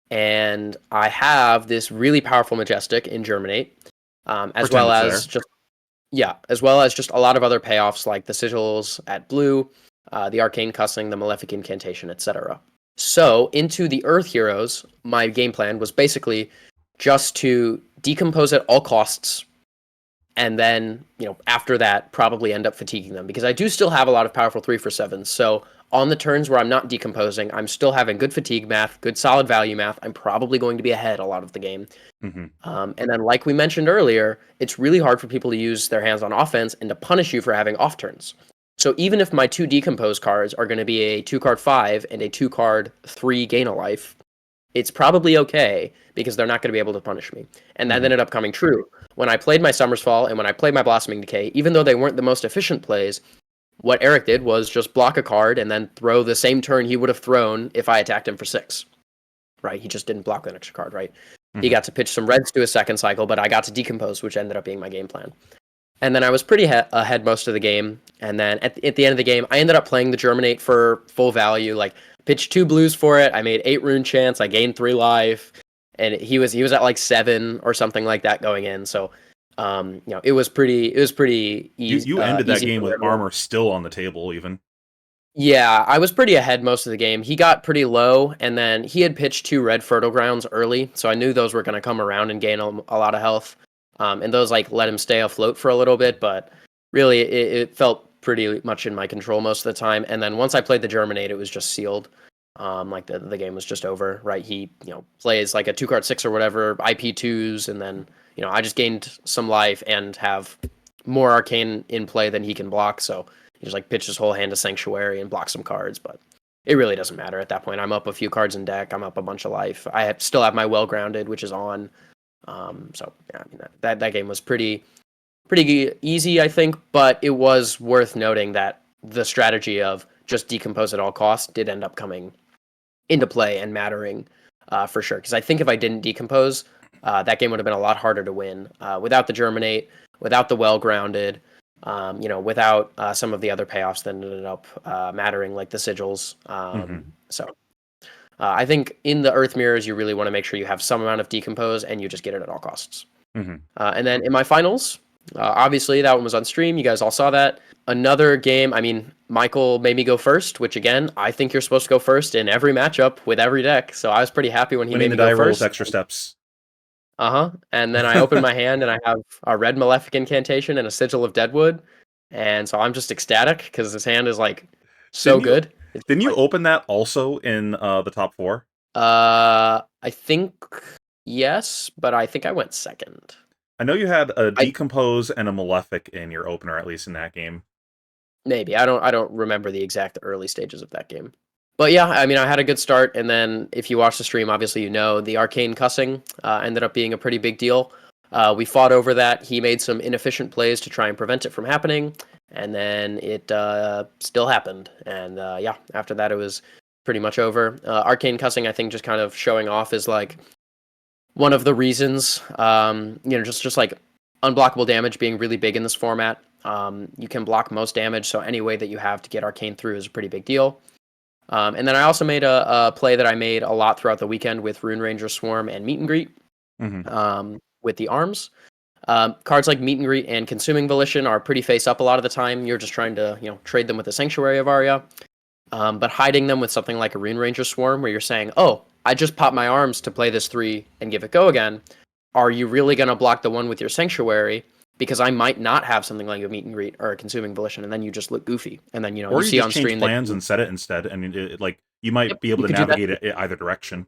And I have this really powerful Majestic in Germinate, as well as just a lot of other payoffs like the Sigils at blue, the Arcane Cussing, the Malefic Incantation, etc. So into the Earth Heroes, my game plan was basically just to decompose at all costs, and then, after that, probably end up fatiguing them, because I do still have a lot of powerful 3 for 7s. So on the turns where I'm not decomposing, I'm still having good fatigue math, good solid value math. I'm probably going to be ahead a lot of the game. Mm-hmm. And then, like we mentioned earlier, it's really hard for people to use their hands on offense and to punish you for having off turns. So even if my 2 decompose cards are going to be a 2-card 5 and a 2-card 3 gain a life, it's probably okay because they're not going to be able to punish me. And that ended up coming true. When I played my Summersfall and when I played my Blossoming Decay, even though they weren't the most efficient plays, what Eric did was just block a card and then throw the same turn he would have thrown if I attacked him for 6. Right? He just didn't block an extra card, right? He got to pitch some reds to a second cycle, but I got to decompose, which ended up being my game plan. And then I was pretty ahead most of the game. And then at the end of the game, I ended up playing the Germinate for full value. Like, pitched 2 blues for it. I made 8 rune chance. I gained 3 life. And he was at like 7 or something like that going in. So, it was pretty easy. You ended that easy game with everyone. armor still on the table, even. Yeah, I was pretty ahead most of the game. He got pretty low, and then he had pitched 2 red fertile grounds early, so I knew those were going to come around and gain a lot of health. And those like let him stay afloat for a little bit, but really it felt pretty much in my control most of the time. And then once I played the Germinate, it was just sealed. Like the game was just over, right? He plays like a 2-card 6 or whatever, IP2s, and then I just gained some life and have more arcane in play than he can block, so he just like pitch his whole hand to Sanctuary and block some cards, but it really doesn't matter at that point. I'm up a few cards in deck. I'm up a bunch of life. Still have my Well Grounded, which is on. So yeah, I mean that game was pretty easy, I think, but it was worth noting that the strategy of just decompose at all costs did end up coming into play and mattering for sure. Because I think if I didn't decompose, that game would have been a lot harder to win without the Germinate, without the Well Grounded. Without some of the other payoffs that ended up mattering, like the Sigils. So I think in the Earth Mirrors, you really want to make sure you have some amount of decompose and you just get it at all costs. And then in my finals, obviously that one was on stream. You guys all saw that. Another game, I mean, Michael made me go first, which again, I think you're supposed to go first in every matchup with every deck. So I was pretty happy when he Winning made the me die go rolls first. extra steps. And then I open my hand and I have a red Malefic Incantation and a Sigil of Deadwood. And so I'm just ecstatic because this hand is like so Didn't you good. It's didn't you like, open that also in the top 4? I think yes, but I think I went second. I know you had a I Decompose and a Malefic in your opener, at least in that game. maybe I don't remember the exact early stages of that game. But yeah, I mean, I had a good start, and then if you watch the stream, obviously the Arcane Cussing ended up being a pretty big deal. We fought over that. He made some inefficient plays to try and prevent it from happening, and then it still happened. And yeah, after that, it was pretty much over. Arcane Cussing, I think, just kind of showing off is like one of the reasons, just like unblockable damage being really big in this format. You can block most damage, so any way that you have to get Arcane through is a pretty big deal. And then I also made a play that I made a lot throughout the weekend with Rune Ranger Swarm and Meet and Greet with the arms. Cards like Meet and Greet and Consuming Volition are pretty face up a lot of the time. You're just trying to trade them with a Sanctuary of Arya. But hiding them with something like a Rune Ranger Swarm where you're saying, oh, I just popped my arms to play this 3 and give it go again. Are you really going to block the one with your Sanctuary? Because I might not have something like a Meet and Greet or a Consuming Volition, and then you just look goofy. And then, Or you you see just on change stream plans that and set it instead, and you might be able you to could do that. navigate it either direction.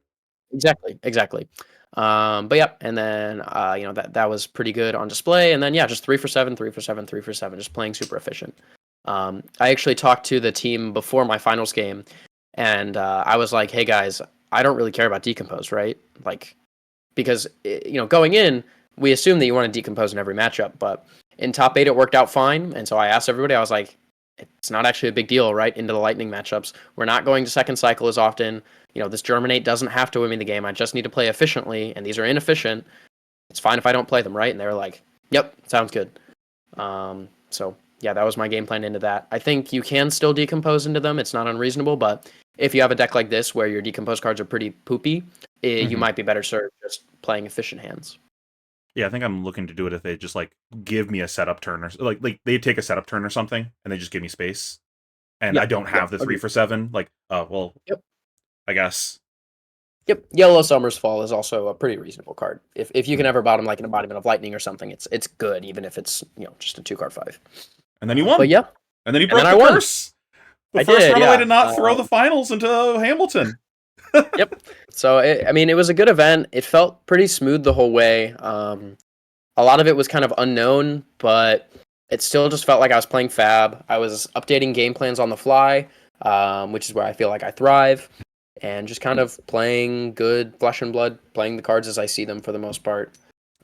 Exactly. But yeah, and then that was pretty good on display. And then yeah, just 3 for 7, 3 for 7, 3 for 7, just playing super efficient. I actually talked to the team before my finals game, and I was like, "Hey guys, I don't really care about decompose, right? Like, because going in, we assume that you want to decompose in every matchup, but in top 8 it worked out fine, and so I asked everybody, I was like, it's not actually a big deal, right? Into the lightning matchups, we're not going to second cycle as often. This germinate doesn't have to win me the game. I just need to play efficiently, and these are inefficient. It's fine if I don't play them, right?" And they were like, "Yep, sounds good." So yeah, that was my game plan into that. I think you can still decompose into them. It's not unreasonable, but if you have a deck like this where your decomposed cards are pretty poopy, you might be better served just playing efficient hands. Yeah, I think I'm looking to do it if they just like give me a setup turn or like they take a setup turn or something and they just give me space and I Yep. don't have the 3 Agreed. for 7. Like, oh well, Yep. I guess. Yep. Yellow Summer's Fall is also a pretty reasonable card. If you can ever bottom like an embodiment of lightning or something, it's good, even if it's just a 2-card 5. And then he But won. yeah, And then he and then broke I the won. curse. The I first did, runaway to yeah. not throw the finals into Hamilton. Yep. So it was a good event. It felt pretty smooth the whole way. A lot of it was kind of unknown, but it still just felt like I was playing Fab. I was updating game plans on the fly, which is where I feel like I thrive, and just kind of playing good flesh and blood, playing the cards as I see them for the most part.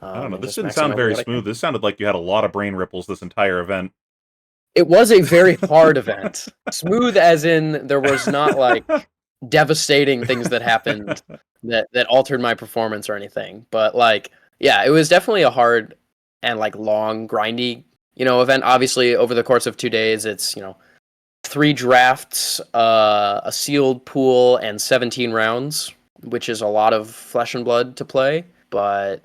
I don't know. And This just didn't sound maximizing very what I can. smooth. This sounded like you had a lot of brain ripples this entire event. It was a very hard event. Smooth as in there was not like devastating things that happened that altered my performance or anything. But like, yeah, it was definitely a hard and like long, grindy, event. Obviously, over the course of 2 days, it's 3 drafts, a sealed pool, and 17 rounds, which is a lot of flesh and blood to play. But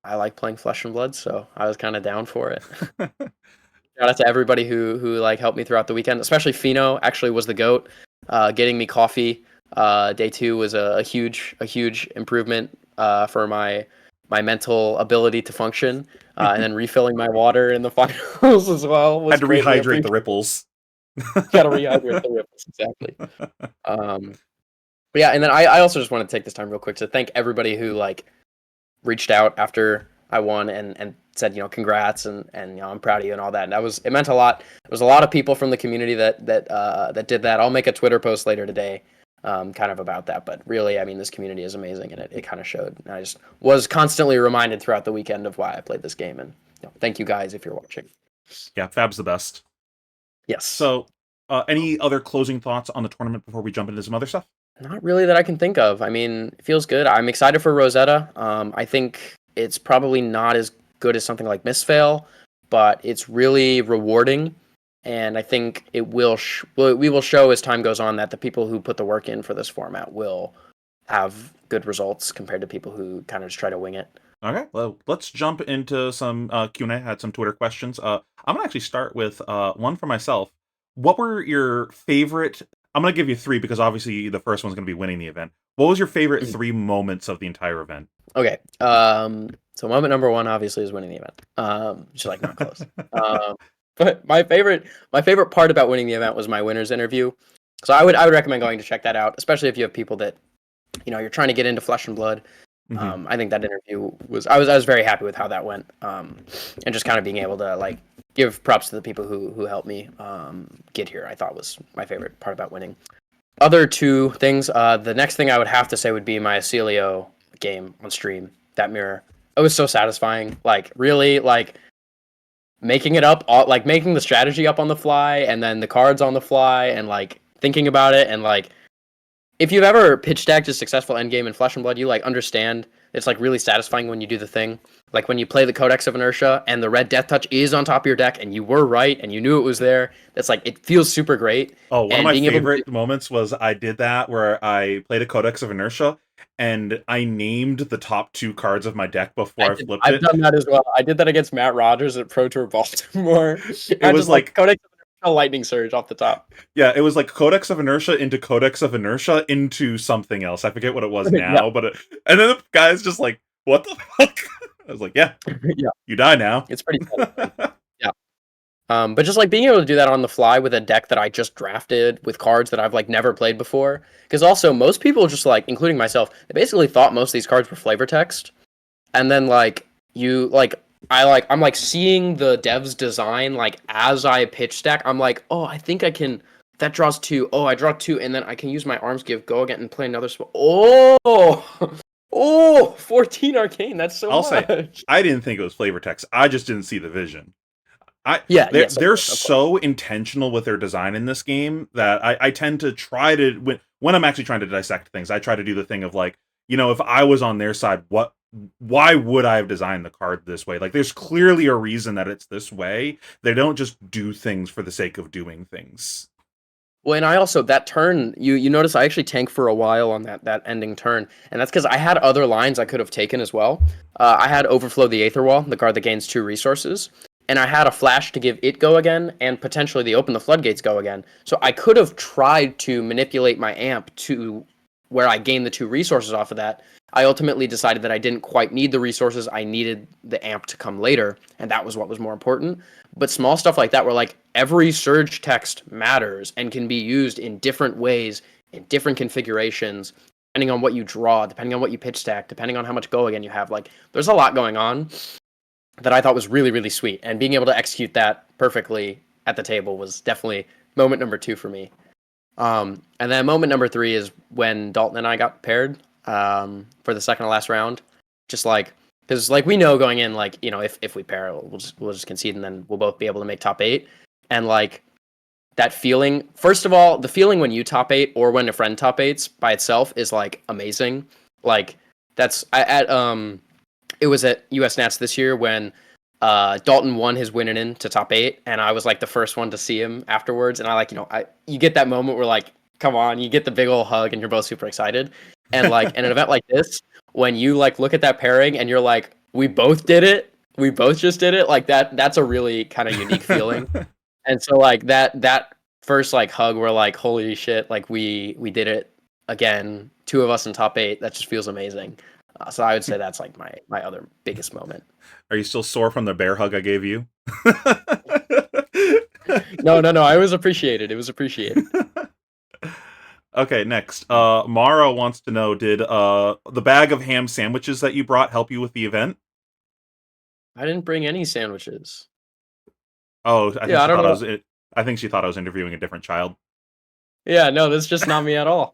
I like playing flesh and blood, so I was kind of down for it. Shout out to everybody who like helped me throughout the weekend, especially Pheano. Actually, was the goat. Getting me coffee day 2 was a huge improvement for my mental ability to function, and then refilling my water in the finals as well was Had to greatly rehydrate the appreciated. ripples. Got to rehydrate the ripples, exactly. But yeah, and then I also just want to take this time real quick to thank everybody who like reached out after I won and said, congrats and I'm proud of you and all that. And it meant a lot. There was a lot of people from the community that did that. I'll make a Twitter post later today, kind of about that. But really, I mean, this community is amazing, and it kind of showed. And I just was constantly reminded throughout the weekend of why I played this game. And thank you guys if you're watching. Yeah, Fab's the best. Yes. So, any other closing thoughts on the tournament before we jump into some other stuff? Not really that I can think of. I mean, it feels good. I'm excited for Rosetta. I think it's probably not as good as something like Mistfail, but it's really rewarding. And I think it will. We will show as time goes on that the people who put the work in for this format will have good results compared to people who kind of just try to wing it. Okay, well, let's jump into some Q&A. I had some Twitter questions. I'm going to actually start with one for myself. What were your favorite... I'm going to give you 3 because obviously the first one's going to be winning the event. What was your favorite 3 moments of the entire event? Okay. So moment number 1 obviously is winning the event. Which is like not close. But my favorite part about winning the event was my winner's interview. So I would recommend going to check that out, especially if you have people that you're trying to get into Flesh and Blood. I think that interview was I was very happy with how that went, and just kind of being able to like give props to the people who helped me get here. I thought was my favorite part about winning. Other 2 things. The next thing I would have to say would be my Acelio game on stream. That mirror. It was so satisfying. Like really, like making it up, like making the strategy up on the fly, and then the cards on the fly, and like thinking about it, and like. If you've ever pitch decked a successful endgame in Flesh and Blood, you like understand it's like really satisfying when you do the thing. Like when you play the Codex of Inertia and the red Death Touch is on top of your deck and you were right and you knew it was there. That's like it feels super great. Oh, one of And my being able to favorite moments was I did that where I played a Codex of Inertia and I named the top 2 cards of my deck before I flipped I've it. done that as well. I did that against Matt Rogers at Pro Tour Baltimore. It was just like Codex of Inertia, Lightning Surge off the top. Yeah, it was like Codex of Inertia into Codex of Inertia into something else. I forget what it was now, Yeah. but and then the guy's just like, "What the fuck?" I was like, "Yeah, Yeah. you die now." It's pretty satisfying. Yeah. But just like being able to do that on the fly with a deck that I just drafted with cards that I've like never played before. Because also most people just like, including myself, they basically thought most of these cards were flavor text. And then like you like I'm like seeing the dev's design like as I pitch stack. I'm like, oh, I think I can. That draws 2. Oh, I draw 2, and then I can use my arms give, go again, and play another spell. Oh, oh, 14 arcane. That's so I'll say much. I didn't think it was flavor text. I just didn't see the vision. Yeah, yes, They're of course. so intentional with their design in this game that I tend to try to when I'm actually trying to dissect things, I try to do the thing of like, if I was on their side, why would I have designed the card this way? Like there's clearly a reason that it's this way. They don't just do things for the sake of doing things. Well, and I also that turn you notice I actually tanked for a while on that ending turn, and that's because I had other lines I could have taken as well. I had Overflow the Aether Wall, the card that gains 2 resources, and I had a flash to give it go again, and potentially the Open the Floodgates go again. So I could have tried to manipulate my amp to where I gained the 2 resources off of that. I ultimately decided that I didn't quite need the resources. I needed the amp to come later, and that was what was more important. But small stuff like that, where like every surge text matters and can be used in different ways, in different configurations, depending on what you draw, depending on what you pitch stack, depending on how much go again you have. Like, there's a lot going on that I thought was really, really sweet. And being able to execute that perfectly at the table was definitely moment number 2 for me. And then moment number 3 is when Dalton and I got paired for the second to last round. Just like, because like we know going in, like, if we pair, we'll just concede, and then we'll both be able to make top 8. And like that feeling, first of all, the feeling when you top 8 or when a friend top 8s by itself is like amazing. Like that's it was at US Nats this year when Dalton won his win and in to top 8, and I was like the first one to see him afterwards, and I like, you get that moment where like, come on, you get the big old hug and you're both super excited. And like in an event like this, when you like look at that pairing and you're like, we both did it, we both just did it, like that's a really kind of unique feeling. And so like that first like hug, we're like, holy shit, like we did it again, 2 of us in top 8, that just feels amazing. So I would say that's like my other biggest moment. Are you still sore from the bear hug I gave you? No, I was appreciated. It was appreciated. Okay, next. Mara wants to know, did the bag of ham sandwiches that you brought help you with the event? I didn't bring any sandwiches. Oh, I think Yeah, I she don't thought know. I think she thought I was interviewing a different child. Yeah, no, that's just not me at all.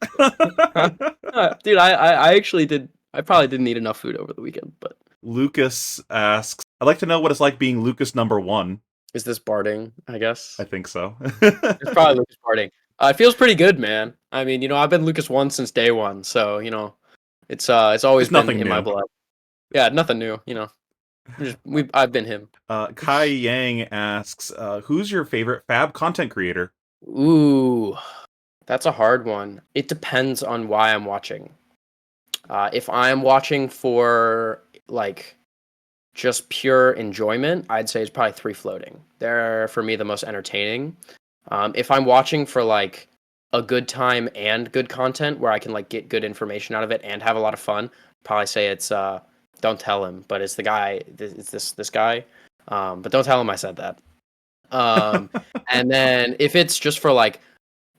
Dude, I actually did. I probably didn't eat enough food over the weekend, but Lucas asks, I'd like to know what it's like being Lucas number 1. is this barding? I guess I think so. it's probably Lucas barding. It feels pretty good, man. I mean, I've been Lucas 1 since day 1, so it's always It's been nothing in my new. blood. Yeah, nothing new. I've been him. Kai Yang asks, who's your favorite fab content creator? Ooh, that's a hard one. It depends on why I'm watching. If I'm watching for like just pure enjoyment, I'd say it's probably 3 floating. They're for me the most entertaining. If I'm watching for like a good time and good content where I can like get good information out of it and have a lot of fun, probably say it's don't tell him, but it's the guy. It's this guy. But don't tell him I said that. Um, and then if it's just for like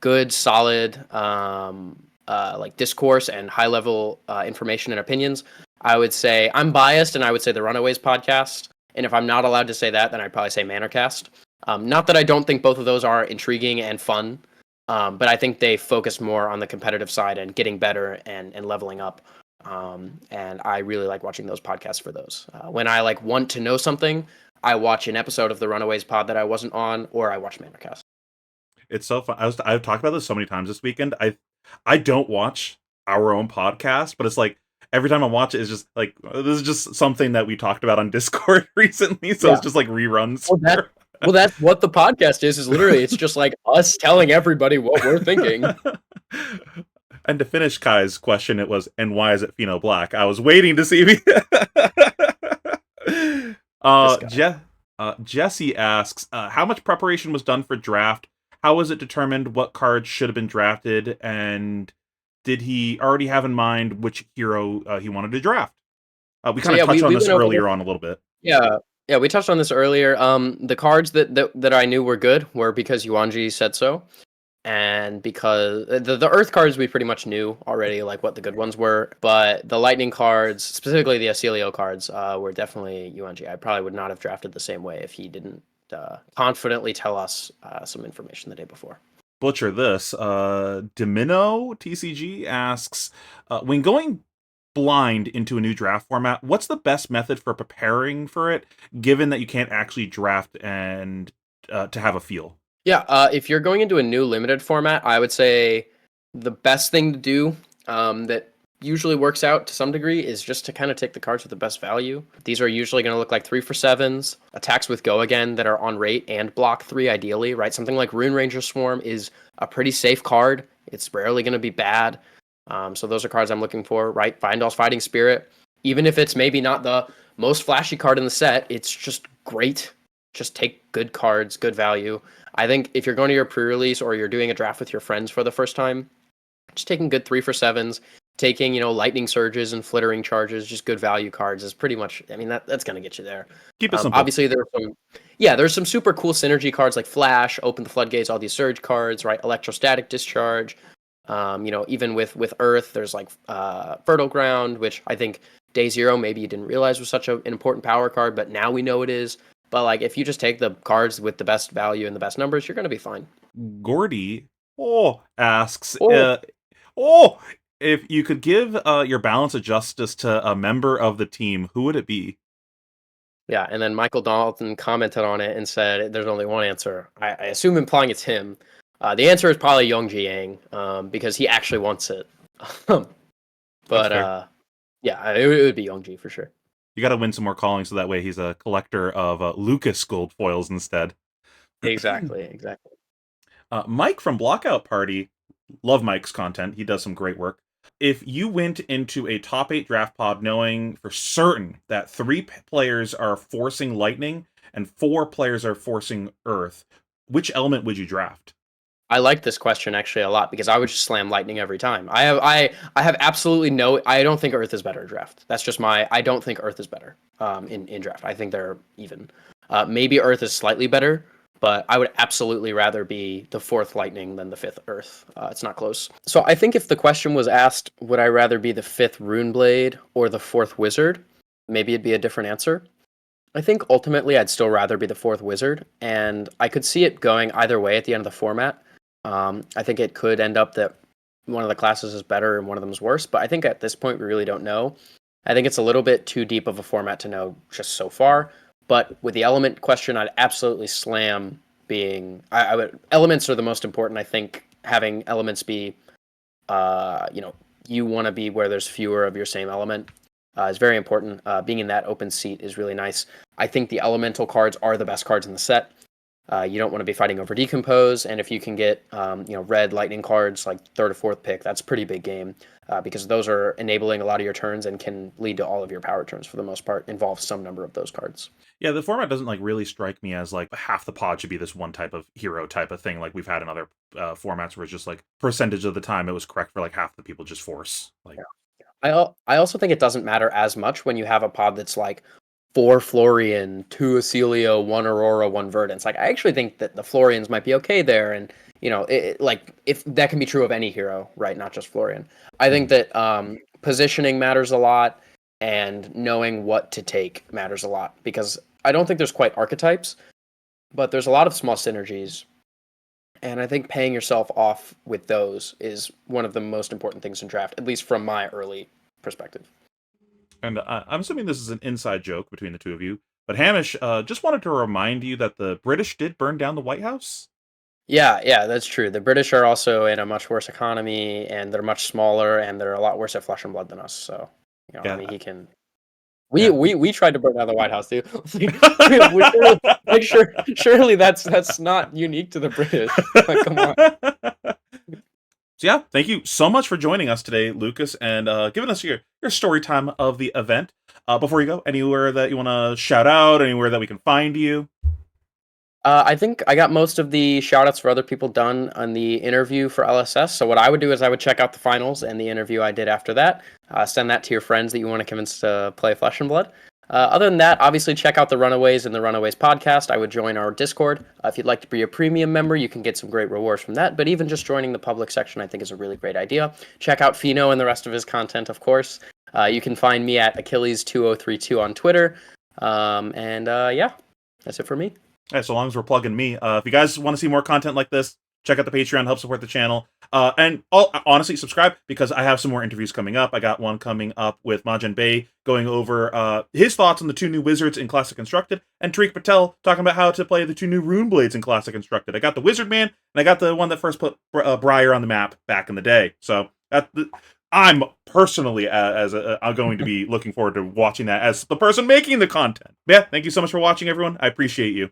good, solid, like discourse and high level information and opinions, I would say I'm biased, and I would say the Runaways podcast. And if I'm not allowed to say that, then I'd probably say Manorcast. Not that I don't think both of those are intriguing and fun, but I think they focus more on the competitive side and getting better and leveling up. And I really like watching those podcasts for those. When I like want to know something, I watch an episode of the Runaways pod that I wasn't on, or I watch Manorcast. It's so fun. I've talked about this so many times this weekend. I don't watch our own podcast, but it's like every time I watch it, it's just like this is just something that we talked about on Discord recently. So Yeah. it's just like reruns. Well, that's what the podcast is literally, it's just like us telling everybody what we're thinking. And to finish Kai's question, it was, and why is it pheanoblack? I was waiting to see if Jesse asks, how much preparation was done for draft? How was it determined what cards should have been drafted? And did he already have in mind which hero he wanted to draft? We kind of touched on this earlier on a little bit. Yeah, we touched on this earlier. The cards that I knew were good were because Yuanji said so. And because the Earth cards we pretty much knew already, like what the good ones were, but the Lightning cards, specifically the Acelio cards, were definitely UNG. I probably would not have drafted the same way if he didn't confidently tell us some information the day before. Butcher this. Domino TCG asks, when going blind into a new draft format, what's the best method for preparing for it, given that you can't actually draft and to have a feel? Yeah, if you're going into a new limited format, I would say the best thing to do that usually works out to some degree is just to kind of take the cards with the best value. These are usually going to look like 3-for-7s, attacks with Go Again that are on rate and block 3 ideally, right? Something like Rune Ranger Swarm is a pretty safe card. It's rarely going to be bad. So those are cards I'm looking for, right? Findall's Fighting Spirit. Even if it's maybe not the most flashy card in the set, it's just great. Just take good cards, good value. I think if you're going to your pre-release or you're doing a draft with your friends for the first time, just taking good 3-for-7s, taking, lightning surges and flittering charges, just good value cards is pretty much, I mean, that's going to get you there. Keep it simple. Obviously, there's some super cool synergy cards like Flash, Open the Floodgates, all these surge cards, right? Electrostatic Discharge. Even with Earth, there's like Fertile Ground, which I think Day Zero maybe you didn't realize was such an important power card, but now we know it is. But like, if you just take the cards with the best value and the best numbers, you're going to be fine. Gordy asks, if you could give your balance of justice to a member of the team, who would it be? Yeah, and then Michael Dalton commented on it and said there's only one answer. I assume implying it's him. The answer is probably Yongji Yang, because he actually wants it. But yeah, it would be Yongji for sure. You got to win some more calling so that way he's a collector of Lucas gold foils instead. Exactly. Mike from Blockout Party, love Mike's content. He does some great work. If you went into a top 8 draft pod knowing for certain that 3 players are forcing lightning and 4 players are forcing earth, which element would you draft? I like this question actually a lot because I would just slam lightning every time. I have absolutely no. I don't think Earth is better in draft. That's just my. I don't think Earth is better in draft. I think they're even. Maybe Earth is slightly better, but I would absolutely rather be the 4th lightning than the 5th Earth. It's not close. So I think if the question was asked, would I rather be the 5th Runeblade or the 4th Wizard? Maybe it'd be a different answer. I think ultimately I'd still rather be the 4th Wizard, and I could see it going either way at the end of the format. I think it could end up that one of the classes is better and one of them is worse, but I think at this point we really don't know. I think it's a little bit too deep of a format to know just so far. But with the element question, I'd absolutely slam being. I would elements are the most important. I think having elements be, you want to be where there's fewer of your same element is very important. Being in that open seat is really nice. I think the elemental cards are the best cards in the set. You don't want to be fighting over Decompose, and if you can get red lightning cards like 3rd or 4th pick, that's a pretty big game because those are enabling a lot of your turns and can lead to all of your power turns for the most part. Involve some number of those cards. Yeah, the format doesn't really strike me as like half the pod should be this one type of hero type of thing like we've had in other formats where it's just like percentage of the time it was correct for like half the people just force. Like, I also think it doesn't matter as much when you have a pod that's like 4 Florian, 2 Acelio, 1 Aurora, 1 Verdance. Like, I actually think that the Florians might be okay there, and if that can be true of any hero, right? Not just Florian. I think that positioning matters a lot, and knowing what to take matters a lot because I don't think there's quite archetypes, but there's a lot of small synergies, and I think paying yourself off with those is one of the most important things in draft, at least from my early perspective. and I'm assuming this is an inside joke between the two of you, but Hamish just wanted to remind you that the British did burn down the White House. Yeah, that's true. The British are also in a much worse economy, and they're much smaller, and they're a lot worse at Flesh and Blood than us. So, Yeah. I mean, he can. Yeah. We tried to burn down the White House too. Surely that's not unique to the British. Like, come on. So yeah, thank you so much for joining us today, Lucas, and giving us your story time of the event. Before you go, anywhere that you want to shout out, anywhere that we can find you? I think I got most of the shout-outs for other people done on the interview for LSS. So what I would do is I would check out the finals and the interview I did after that. Send that to your friends that you want to convince to play Flesh and Blood. Other than that, obviously check out the Runaways and the Runaways podcast. I would join our Discord. If you'd like to be a premium member, you can get some great rewards from that. But even just joining the public section, I think is a really great idea. Check out Pheano and the rest of his content, of course. You can find me at Achilles2032 on Twitter. Yeah, that's it for me. Yeah, so long as we're plugging me. If you guys want to see more content like this, check out the Patreon, help support the channel. Honestly, subscribe because I have some more interviews coming up. I got one coming up with Majin Bey going over his thoughts on the 2 new wizards in Classic Constructed, and Tariq Patel talking about how to play the 2 new rune blades in Classic Constructed. I got the Wizard Man, and I got the one that first put Briar on the map back in the day. So I'm personally I'm going to be looking forward to watching that as the person making the content. Yeah, thank you so much for watching, everyone. I appreciate you.